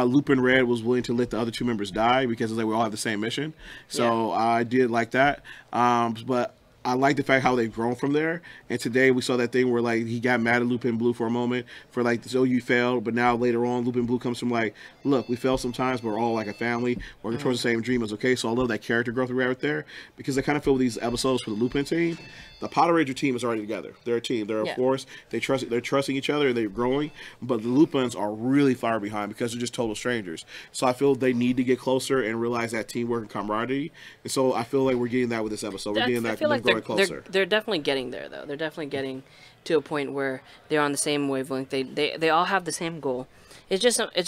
H: Lupin Red was willing to let the other 2 members die, because it's like we all have the same mission. So I did like that. But I like the fact how they've grown from there. And today we saw that thing where like he got mad at Lupin Blue for a moment for like, so you failed, but now later on Lupin Blue comes from like, look, we fail sometimes, but we're all like a family working towards the same dream. It's okay. So I love that character growth right there, because I kind of feel these episodes for the Lupin team. The Power Ranger team is already together. They're a team. They're a force. They're trusting each other, and they're growing. But the Lupins are really far behind because they're just total strangers. So I feel they need to get closer and realize that teamwork and camaraderie. And so I feel like we're getting that with this episode. We're getting that.
G: I feel like
H: growing closer.
G: They're definitely getting there, though. They're definitely getting to a point where they're on the same wavelength. They all have the same goal. It's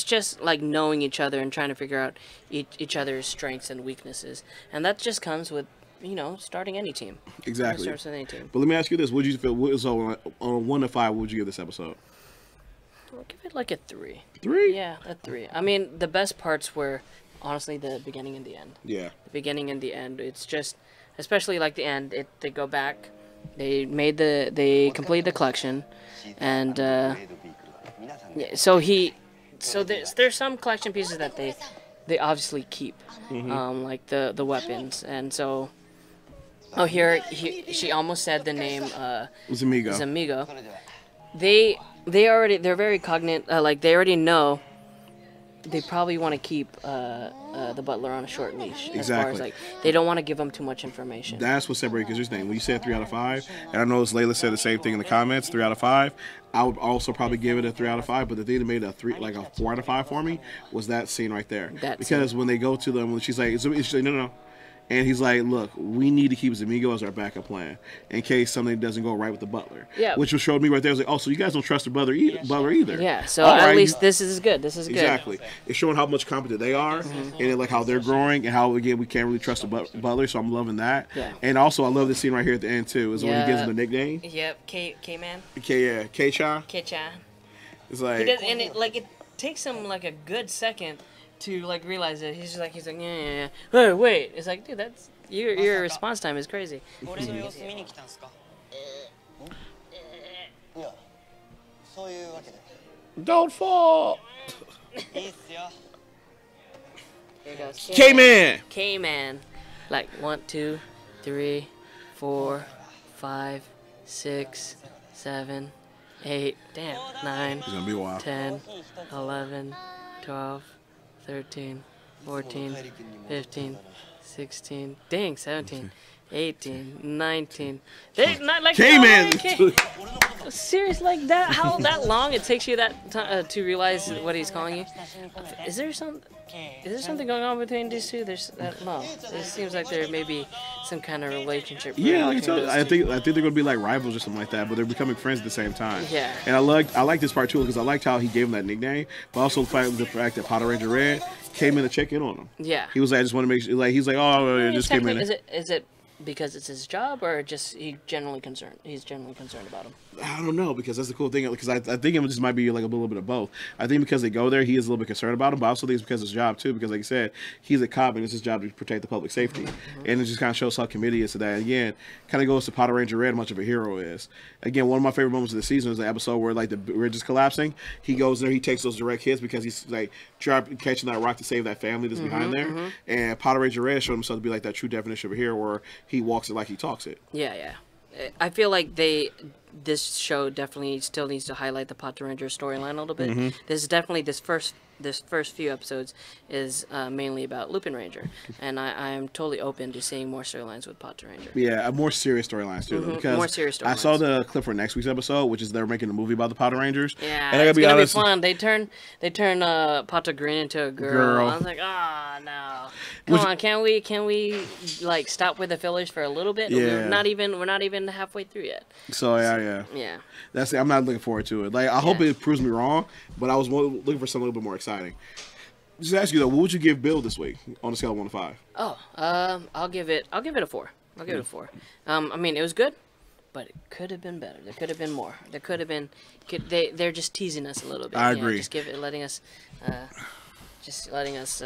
G: just like knowing each other and trying to figure out each other's strengths and weaknesses, and that just comes with, you know, starting any team.
H: Exactly.
G: Starting any team.
H: But let me ask you this: would you feel? So on 1 to 5, what would you give this episode?
G: I'll give it like a 3.
H: 3?
G: Yeah, a 3. I mean, the best parts were honestly the beginning and the end.
H: Yeah. The
G: beginning and the end. It's just, especially like the end. They go back. They complete the collection, and so there's some collection pieces that they obviously keep, like the weapons, and so. Oh, here she almost said the name Zamigo. They're very cognate. Like they already know they probably want to keep the butler on a short leash. As far as
H: Exactly.
G: like they don't want to give him too much information.
H: That's what separates. Because here's the thing: when you said 3 out of 5, and I know Layla said the same thing in the comments, 3 out of 5. I would also probably give it a 3 out of 5. But the thing that made it a 4 out of 5 for me was that scene right there. Because when they go to them, when she's like, no. And he's like, look, we need to keep Zamigo as our backup plan in case something doesn't go right with the butler.
G: Yeah.
H: Which showed me right there. I was like, oh, so you guys don't trust the butler either.
G: Yeah, so at least this is good. This is good.
H: Exactly. It's showing how much competent they are and like how they're growing and how, again, we can't really trust the butler, so I'm loving that.
G: Yeah.
H: And also, I love this scene right here at the end, too, is when he gives him the nickname.
G: Yep, K-Man.
H: K-Cha.
G: K-Cha.
H: It's like...
G: it takes him like a good second to like realize it. He's like yeah. Hey, wait. It's like, dude, that's your response time is crazy.
H: Don't fall. K-Man.
G: K-Man. Like 1, 2, 3, 4, 5, 6, 7, 8, 9,
H: It's gonna be a while.
G: 10, 11, 12, 13, 14, 15, 16, dang, 17, 18, 19. Not like
H: K-Man.
G: Serious like that? How that long it takes you that to realize what he's calling you? Is there something going on between these two? No. It seems like there may be some kind of relationship.
H: Yeah, like I think they're gonna be like rivals or something like that, but they're becoming friends at the same time.
G: Yeah.
H: And I like this part too because I liked how he gave him that nickname, but also the fact that Patranger Red came in to check in on him.
G: Yeah.
H: He was like, I just want to make sure. Like he's like, oh, it just came in.
G: Is it because it's his job or just he's genuinely concerned about him?
H: I don't know, because that's the cool thing, because I think it just might be like a little bit of both. I think because they go there, he is a little bit concerned about him, but I also think it's because of his job too, because like you said, he's a cop and it's his job to protect the public safety. And it just kind of shows how committed he is to that. Again, kind of goes to Patranger Red how much of a hero he is. Again, one of my favorite moments of the season is the episode where like the bridge is collapsing. He goes there, he takes those direct hits because he's like catching that rock to save that family that's behind there. And Patranger Red showed himself to be like that true definition of a hero, where he walks it like he talks it.
G: Yeah. I feel like this show definitely still needs to highlight the Patranger storyline a little bit. This first few episodes is mainly about Lupinranger, and I am totally open to seeing more storylines with Patranger.
H: Yeah, more serious storylines too. Because
G: more serious storylines.
H: I saw the clip for next week's episode, which is they're making a movie about the Patrangers.
G: Yeah,
H: and I gotta
G: it's
H: be
G: gonna
H: honest,
G: be fun. They turn Pata Green into a girl. I was like, no, come on, can we like stop with the fillers for a little bit?
H: Yeah.
G: We're not even halfway through yet.
H: So yeah. That's it. I'm not looking forward to it. Like I hope it proves me wrong, but I was looking for something a little bit more exciting. Just ask you though, what would you give Bill this week on a scale of 1 to 5?
G: I'll give it a 4. I'll give it a 4. I mean, it was good, but it could have been better. There could have been more. There could have been. They're just teasing us a little bit.
H: I agree.
G: Just letting us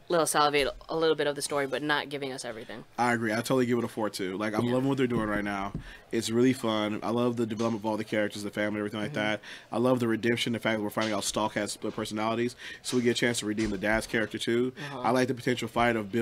G: little salivate a little bit of the story, but not giving us everything.
H: I agree. I totally give it a 4 too. Like I'm loving what they're doing right now. It's really fun. I love the development of all the characters, the family, everything like that. I love the redemption, the fact that we're finding out Stalk has split personalities, so we get a chance to redeem the dad's character too. I like the potential fight of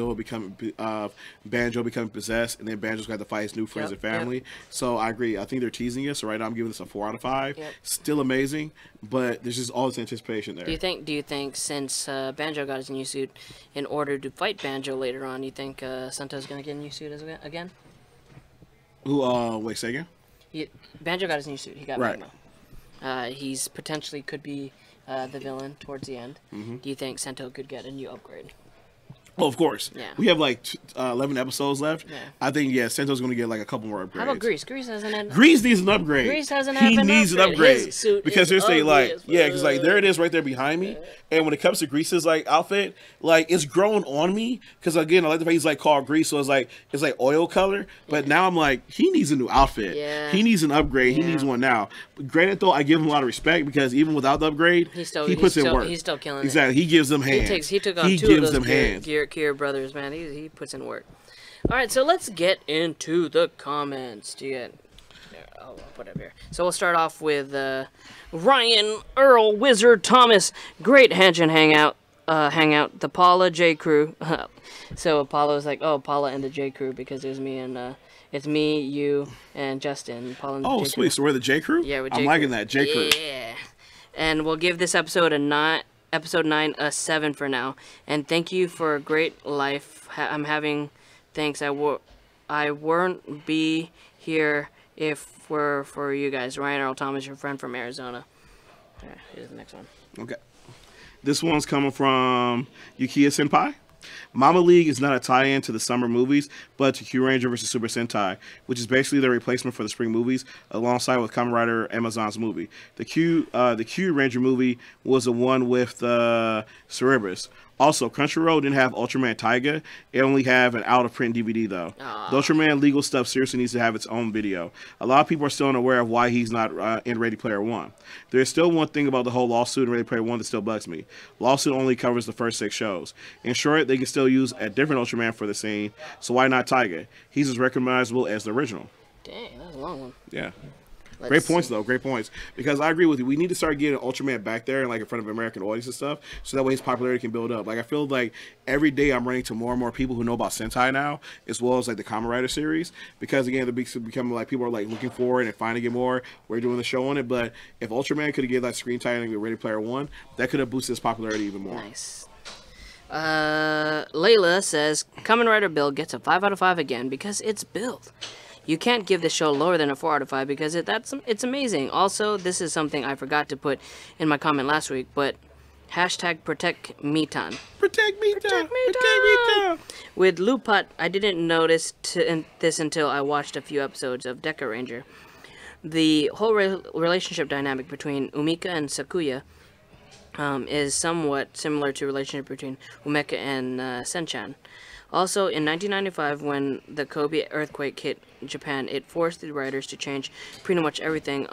H: Banjo becoming possessed, and then Banjo's got to fight his new friends and family. So I agree. I think they're teasing us. So right now I'm giving this a 4 out of 5. Still amazing, but there's just all this anticipation there.
G: Do you think since Banjo got his new suit, in order to fight Banjo later on, you think Sento's gonna get a new suit again?
H: Who? Wait, say again?
G: Banjo got his new suit. He got
H: right.
G: Magma. He's potentially could be the villain towards the end. Do you think Sento could get a new upgrade?
H: Oh, of course.
G: Yeah.
H: We have like 11 episodes left.
G: Yeah.
H: I think, Sento's going to get like a couple more upgrades.
G: How about Grease? Grease hasn't had...
H: Grease needs an upgrade.
G: Grease hasn't had
H: an upgrade. He needs an upgrade.
G: His suit
H: because
G: is
H: seriously,
G: ugly
H: because like there it is right there behind me. And when it comes to Grease's like outfit, like it's growing on me. Because again, I like the way he's like called Grease, so it's like oil color. But now I'm like, he needs a new outfit.
G: Yeah.
H: He needs an upgrade. He needs one now. Granted though, I give him a lot of respect because even without the upgrade, he puts in work.
G: He's still killing it.
H: Exactly. He gives them hands.
G: He took on two of those Gear brothers, man. He puts in work. All right, so let's get into the comments. I'll put it up here. So we'll start off with Ryan, Earl, Wizard, Thomas. Great Henshin hangout. The Paula J crew. So Apollo's like, Paula and the J crew because it's me, you, and Justin. Paula and the J
H: sweet.
G: Crew.
H: So we're the J crew.
G: Yeah, we're
H: I'm liking that J crew.
G: Yeah, and we'll give this episode a episode 9 a 7 for now. And thank you for a great life I'm having. Thanks. I wouldn't be here if were for you guys. Ryan Earl Thomas, your friend from Arizona. All right, here's the next one.
H: Okay. This one's coming from Yukiya Senpai. Mama League is not a tie-in to the summer movies, but to Q Ranger vs. Super Sentai, which is basically the replacement for the spring movies, alongside with Kamen Rider Amazon's movie. The Q Ranger movie was the one with Cerebrus. Also, Crunchyroll didn't have Ultraman Taiga. It only have an out-of-print DVD, though. The Ultraman legal stuff seriously needs to have its own video. A lot of people are still unaware of why he's not in Ready Player One. There's still one thing about the whole lawsuit in Ready Player One that still bugs me. Lawsuit only covers the first 6 shows. In short, they can still use a different Ultraman for the scene, so why not Taiga? He's as recognizable as the original.
G: Dang, that was a long one.
H: Yeah. Great points, though. Great points. Because I agree with you. We need to start getting Ultraman back there and like in front of American audience and stuff, so that way his popularity can build up. Like I feel like every day I'm running to more and more people who know about Sentai now, as well as like the Kamen Rider series. Because again, they're becoming like people are like looking for it and finding it more. We're doing the show on it, but if Ultraman could have given that screen time with Ready Player One, that could have boosted his popularity even more.
G: Nice. Layla says Kamen Rider build gets a 5 out of 5 again because it's build. You can't give the show lower than a 4 out of 5 because it's amazing. Also, this is something I forgot to put in my comment last week, but hashtag protect Mitan.
H: Protect Mitan.
G: With Lupat, I didn't notice this until I watched a few episodes of Deca Ranger. The whole relationship dynamic between Umika and Sakuya is somewhat similar to relationship between Umeka and Senchan. Also, in 1995, when the Kobe earthquake hit Japan, it forced the writers to change pretty much everything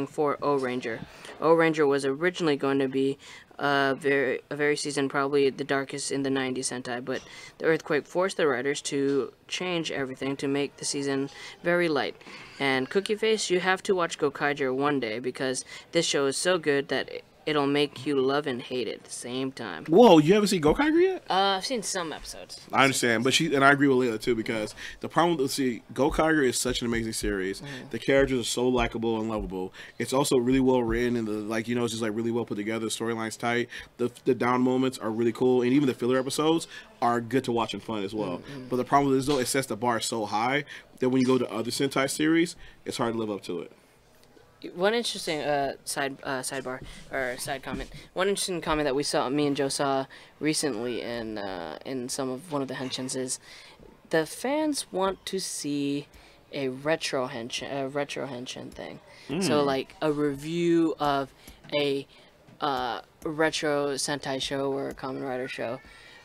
G: for O-Ranger. O-Ranger was originally going to be a very season, probably the darkest in the 90s Sentai, but the earthquake forced the writers to change everything to make the season very light. And Cookie Face, you have to watch Gokaiger one day because this show is so good that it'll make you love and hate it at the same time.
H: Whoa, you haven't seen Gokaiger yet?
G: I've seen some episodes.
H: I understand, but I agree with Layla too, because the problem with Gokaiger is such an amazing series. The characters are so likable and lovable. It's also really well written, and it's just like really well put together. The storyline's tight. The down moments are really cool, and even the filler episodes are good to watch and fun as well. But the problem with this though, it sets the bar so high that when you go to other Sentai series, it's hard to live up to it.
G: One interesting side comment. One interesting comment that me and Joe saw recently in one of the henshins is the fans want to see a retro henshin thing. So like a review of a retro Sentai show or a Kamen Rider show.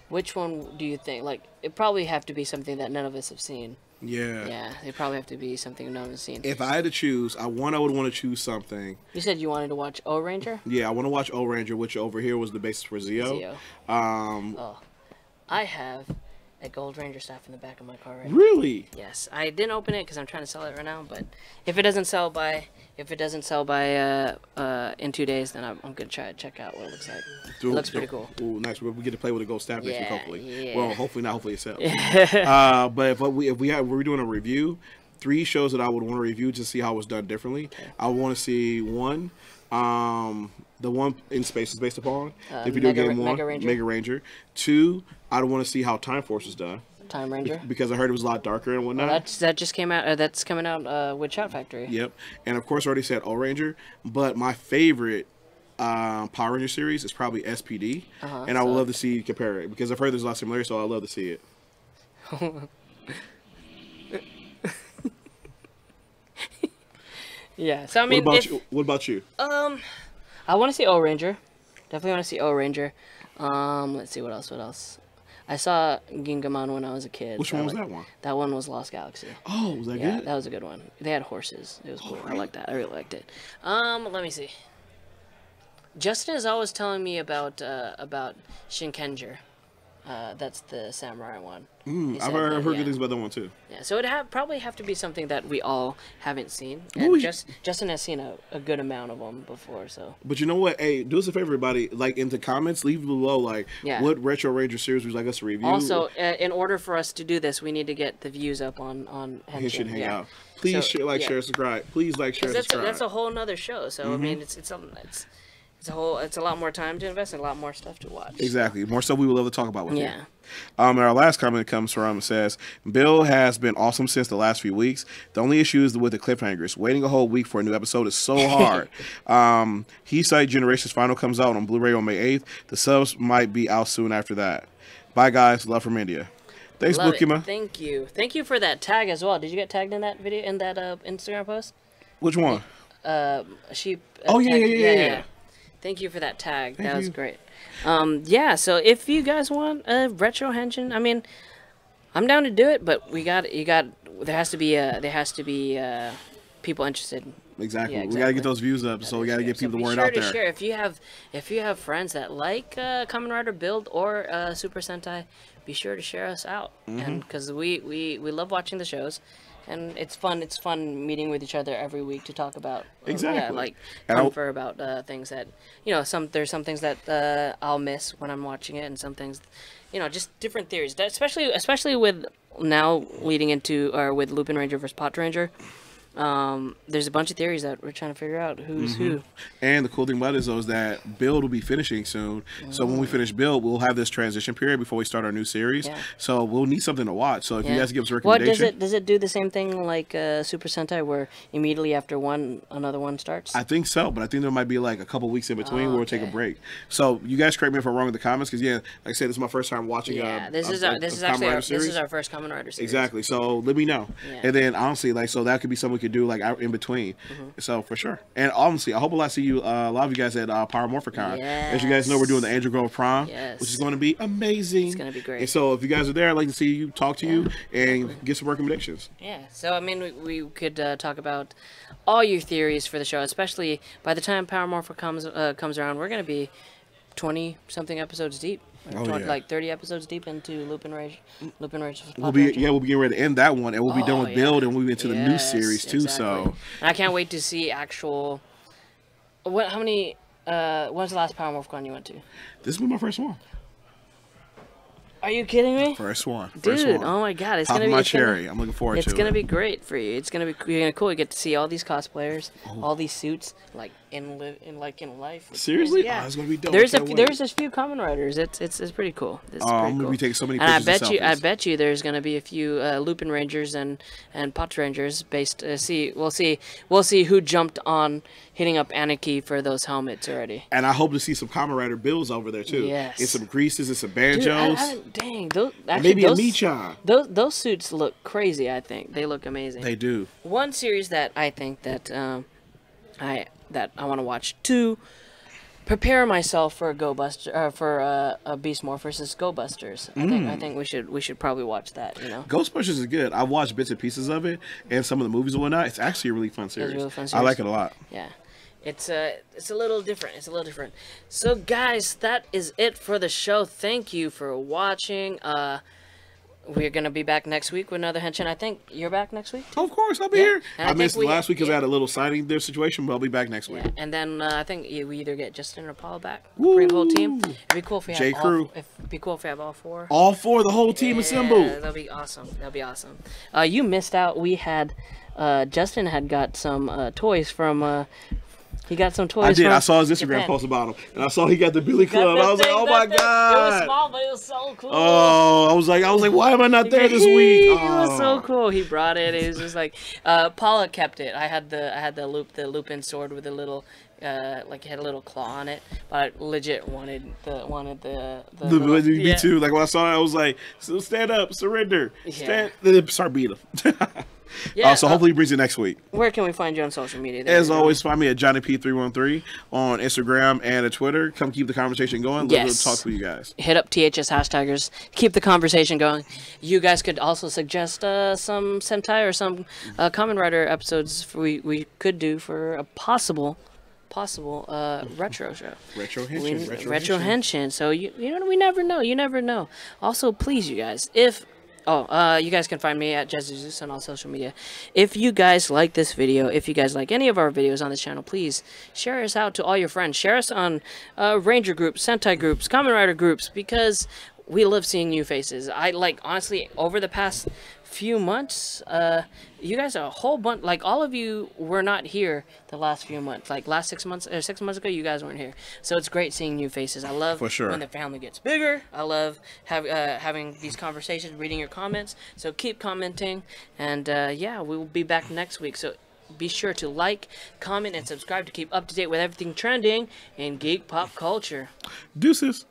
G: Which one do you think? Like, it probably have to be something that none of us have seen.
H: Yeah.
G: Yeah, it probably have to be something no one's seen.
H: If I had to choose, I would want to choose something.
G: You said you wanted to watch O-Ranger?
H: Yeah, I want to watch O-Ranger, which over here was the basis for Zeo.
G: I have a Gold Ranger staff in the back of my car right now.
H: Really?
G: Yes. I didn't open it because I'm trying to sell it right now, but if it doesn't sell by in 2 days, then I'm gonna try to check out what it looks like. It looks pretty cool.
H: Ooh, nice. We get to play with the gold staff next week, hopefully.
G: Yeah.
H: Well, hopefully not. Hopefully it sells. But if we're doing a review, 3 shows that I would want to review to see how it was done differently. Okay. I want to see one. The one in space is based upon the video game one, Mega Ranger. 2, I'd want to see how Time Force is done.
G: Time Ranger?
H: Because I heard it was a lot darker and whatnot.
G: Well, that just came out. That's coming out with Shout Factory.
H: Yep. And of course, I already said O-Ranger. But my favorite Power Ranger series is probably SPD. And I would love to see you compare it. Because I've heard there's a lot of similarities, so I'd love to see it.
G: Yeah. So I mean,
H: what about you?
G: I want to see O-Ranger. Definitely want to see O-Ranger. Let's see what else. I saw Gingaman when I was a kid.
H: Which one was that one?
G: That one was Lost Galaxy.
H: Oh, was that good?
G: Yeah, that was a good one. They had horses. It was cool. I liked that. I really liked it. Let me see. Justin is always telling me about Shinkenger. That's the samurai one.
H: I've heard good things about that one too.
G: Yeah, so it probably have to be something that we all haven't seen. And Justin has seen a good amount of them before, so.
H: But you know what? Hey, do us a favor, everybody. Like in the comments, leave below what Retro Ranger series would you like us to review.
G: Also, in order for us to do this, we need to get the views up on
H: Henshin Hangout. Please share, subscribe. Please share, subscribe.
G: That's a whole nother show. So I mean, it's something It's a lot more time to invest and a lot more stuff to watch.
H: Exactly. More stuff we would love to talk about with you.
G: Yeah.
H: And our last comment comes from, it says, Bill has been awesome since the last few weeks. The only issue is with the cliffhangers. Waiting a whole week for a new episode is so hard. He said Generations Final comes out on Blu-ray on May 8th. The subs might be out soon after that. Bye, guys. Love from India. Thanks, Bookima.
G: Thank you. Thank you for that tag as well. Did you get tagged in that video, in that Instagram post?
H: Which one?
G: Sheep.
H: Yeah.
G: Thank you for that tag. That was great. Yeah, so if you guys want a retro Henshin, I mean, I'm down to do it, but there has to be people interested.
H: Exactly.
G: Yeah,
H: We gotta get those views up, so we gotta get people the word out there.
G: Share. If you have friends that like Kamen Rider Build or Super Sentai, be sure to share us out, and because we love watching the shows. And it's fun. It's fun meeting with each other every week to talk about confer about things that there's some things that I'll miss when I'm watching it, and some things, just different theories. That especially with now leading into with Lupinranger versus Patranger. There's a bunch of theories that we're trying to figure out who's who.
H: And the cool thing about it is that Build will be finishing soon. So when we finish Build, we'll have this transition period before we start our new series. Yeah. So we'll need something to watch. So if you guys give us a recommendation.
G: What does it do the same thing like Super Sentai, where immediately after another one starts?
H: I think so, but I think there might be like a couple weeks in between where we'll take a break. So you guys correct me if I'm wrong in the comments, because like I said, this is my first time watching.
G: This is our first Kamen Rider series.
H: Exactly. So let me know. Yeah. And then honestly, so that could be something we could do like out in between. So for sure. And honestly, I hope a see you a lot of you guys at Power Morphicon.
G: Yes.
H: As you guys know, we're doing the Angel Grove Prom, which is going to be amazing.
G: It's going to be great.
H: And so if you guys are there, I'd like to see you, talk to you, and get some recommendations.
G: Yeah. So I mean, we could talk about all your theories for the show, especially by the time Power Morphicon comes around. We're going to be 20-something episodes deep. Like 30 episodes deep into Lupinranger.
H: We'll be getting ready to end that one, and we'll be done with Build, and we'll be into the new series too.
G: Exactly.
H: So
G: and I can't wait to see actual. How many? When's the last Power Morphicon you went to?
H: This will be my first one.
G: Are you kidding me?
H: First one.
G: Dude, oh my god, it's
H: Top
G: gonna
H: of
G: be
H: my cherry. I'm looking forward to it.
G: It's gonna be great for you. It's gonna be cool. You get to see all these cosplayers, all these suits, like in life.
H: Seriously?
G: Yeah.
H: Oh, it's gonna be dope.
G: There's a few Kamen Riders. It's pretty cool.
H: I'm gonna be taking so many pictures.
G: And I bet you there's gonna be a few Lupinrangers and Patrangers based. We'll see who jumped on hitting up Anarchy for those helmets already.
H: And I hope to see some Kamen Rider builds over there too.
G: Yes.
H: And some greases and some banjos.
G: Dude, dang, those
H: maybe a Michan.
G: Those suits look crazy. I think they look amazing.
H: They do.
G: One series that I think that I want to watch to prepare myself for a Beast Morph versus Go Busters. I think we should probably watch that.
H: Ghostbusters is good. I've watched bits and pieces of it and some of the movies and whatnot. It's actually a really fun series. I like it a lot.
G: Yeah. It's a little different. So guys, that is it for the show. Thank you for watching. We're going to be back next week with another Henshin. I think you're back next week?
H: Of course, I'll be here. I missed last week because I had a little signing there situation, but I'll be back next week.
G: And then I think we either get Justin or Paul back. Bring the whole team. It'd be cool if we have all four.
H: All four, the whole team assembled.
G: That'd be awesome. You missed out. We had Justin had got some toys from. He got some toys.
H: I did. I saw his Instagram
G: Japan.
H: Post about him, and I saw he got the Billy Club. I was like, "Oh my god!"
G: It was small, but it was so cool.
H: Oh, I was like, "Why am I not there this week?"
G: It was so cool. He brought it. It was just like Paula kept it. I had the Lupin sword with a little. Like it had a little claw on it, but I legit wanted the
H: me too. Like when I saw it, I was like, "Stand up, surrender, stand." Start beat him.
G: Yeah,
H: so hopefully he brings it next week.
G: Where can we find you on social media?
H: As always, find me at JohnnyP313 on Instagram and at Twitter. Come keep the conversation going. Let's talk to you guys.
G: Hit up THS hashtaggers. Keep the conversation going. You guys could also suggest some Sentai or some Kamen Rider episodes we could do for a possible retro show.
H: Retro
G: Henshin. So we never know. You never know. Also, please, you guys, you guys can find me at Jezzer Reyes on all social media. If you guys like this video, if you guys like any of our videos on this channel, please share us out to all your friends. Share us on Ranger groups, Sentai groups, Kamen Rider groups, because we love seeing new faces. I like, honestly, over the past few months, you guys are a whole bunch, like all of you were not here the last few months. Like last 6 months or 6 months ago, you guys weren't here. So it's great seeing new faces. I love
H: For sure.
G: when the family gets bigger. I love having these conversations, reading your comments. So keep commenting, and yeah, we will be back next week. So be sure to like, comment, and subscribe to keep up to date with everything trending in geek pop culture.
H: Deuces.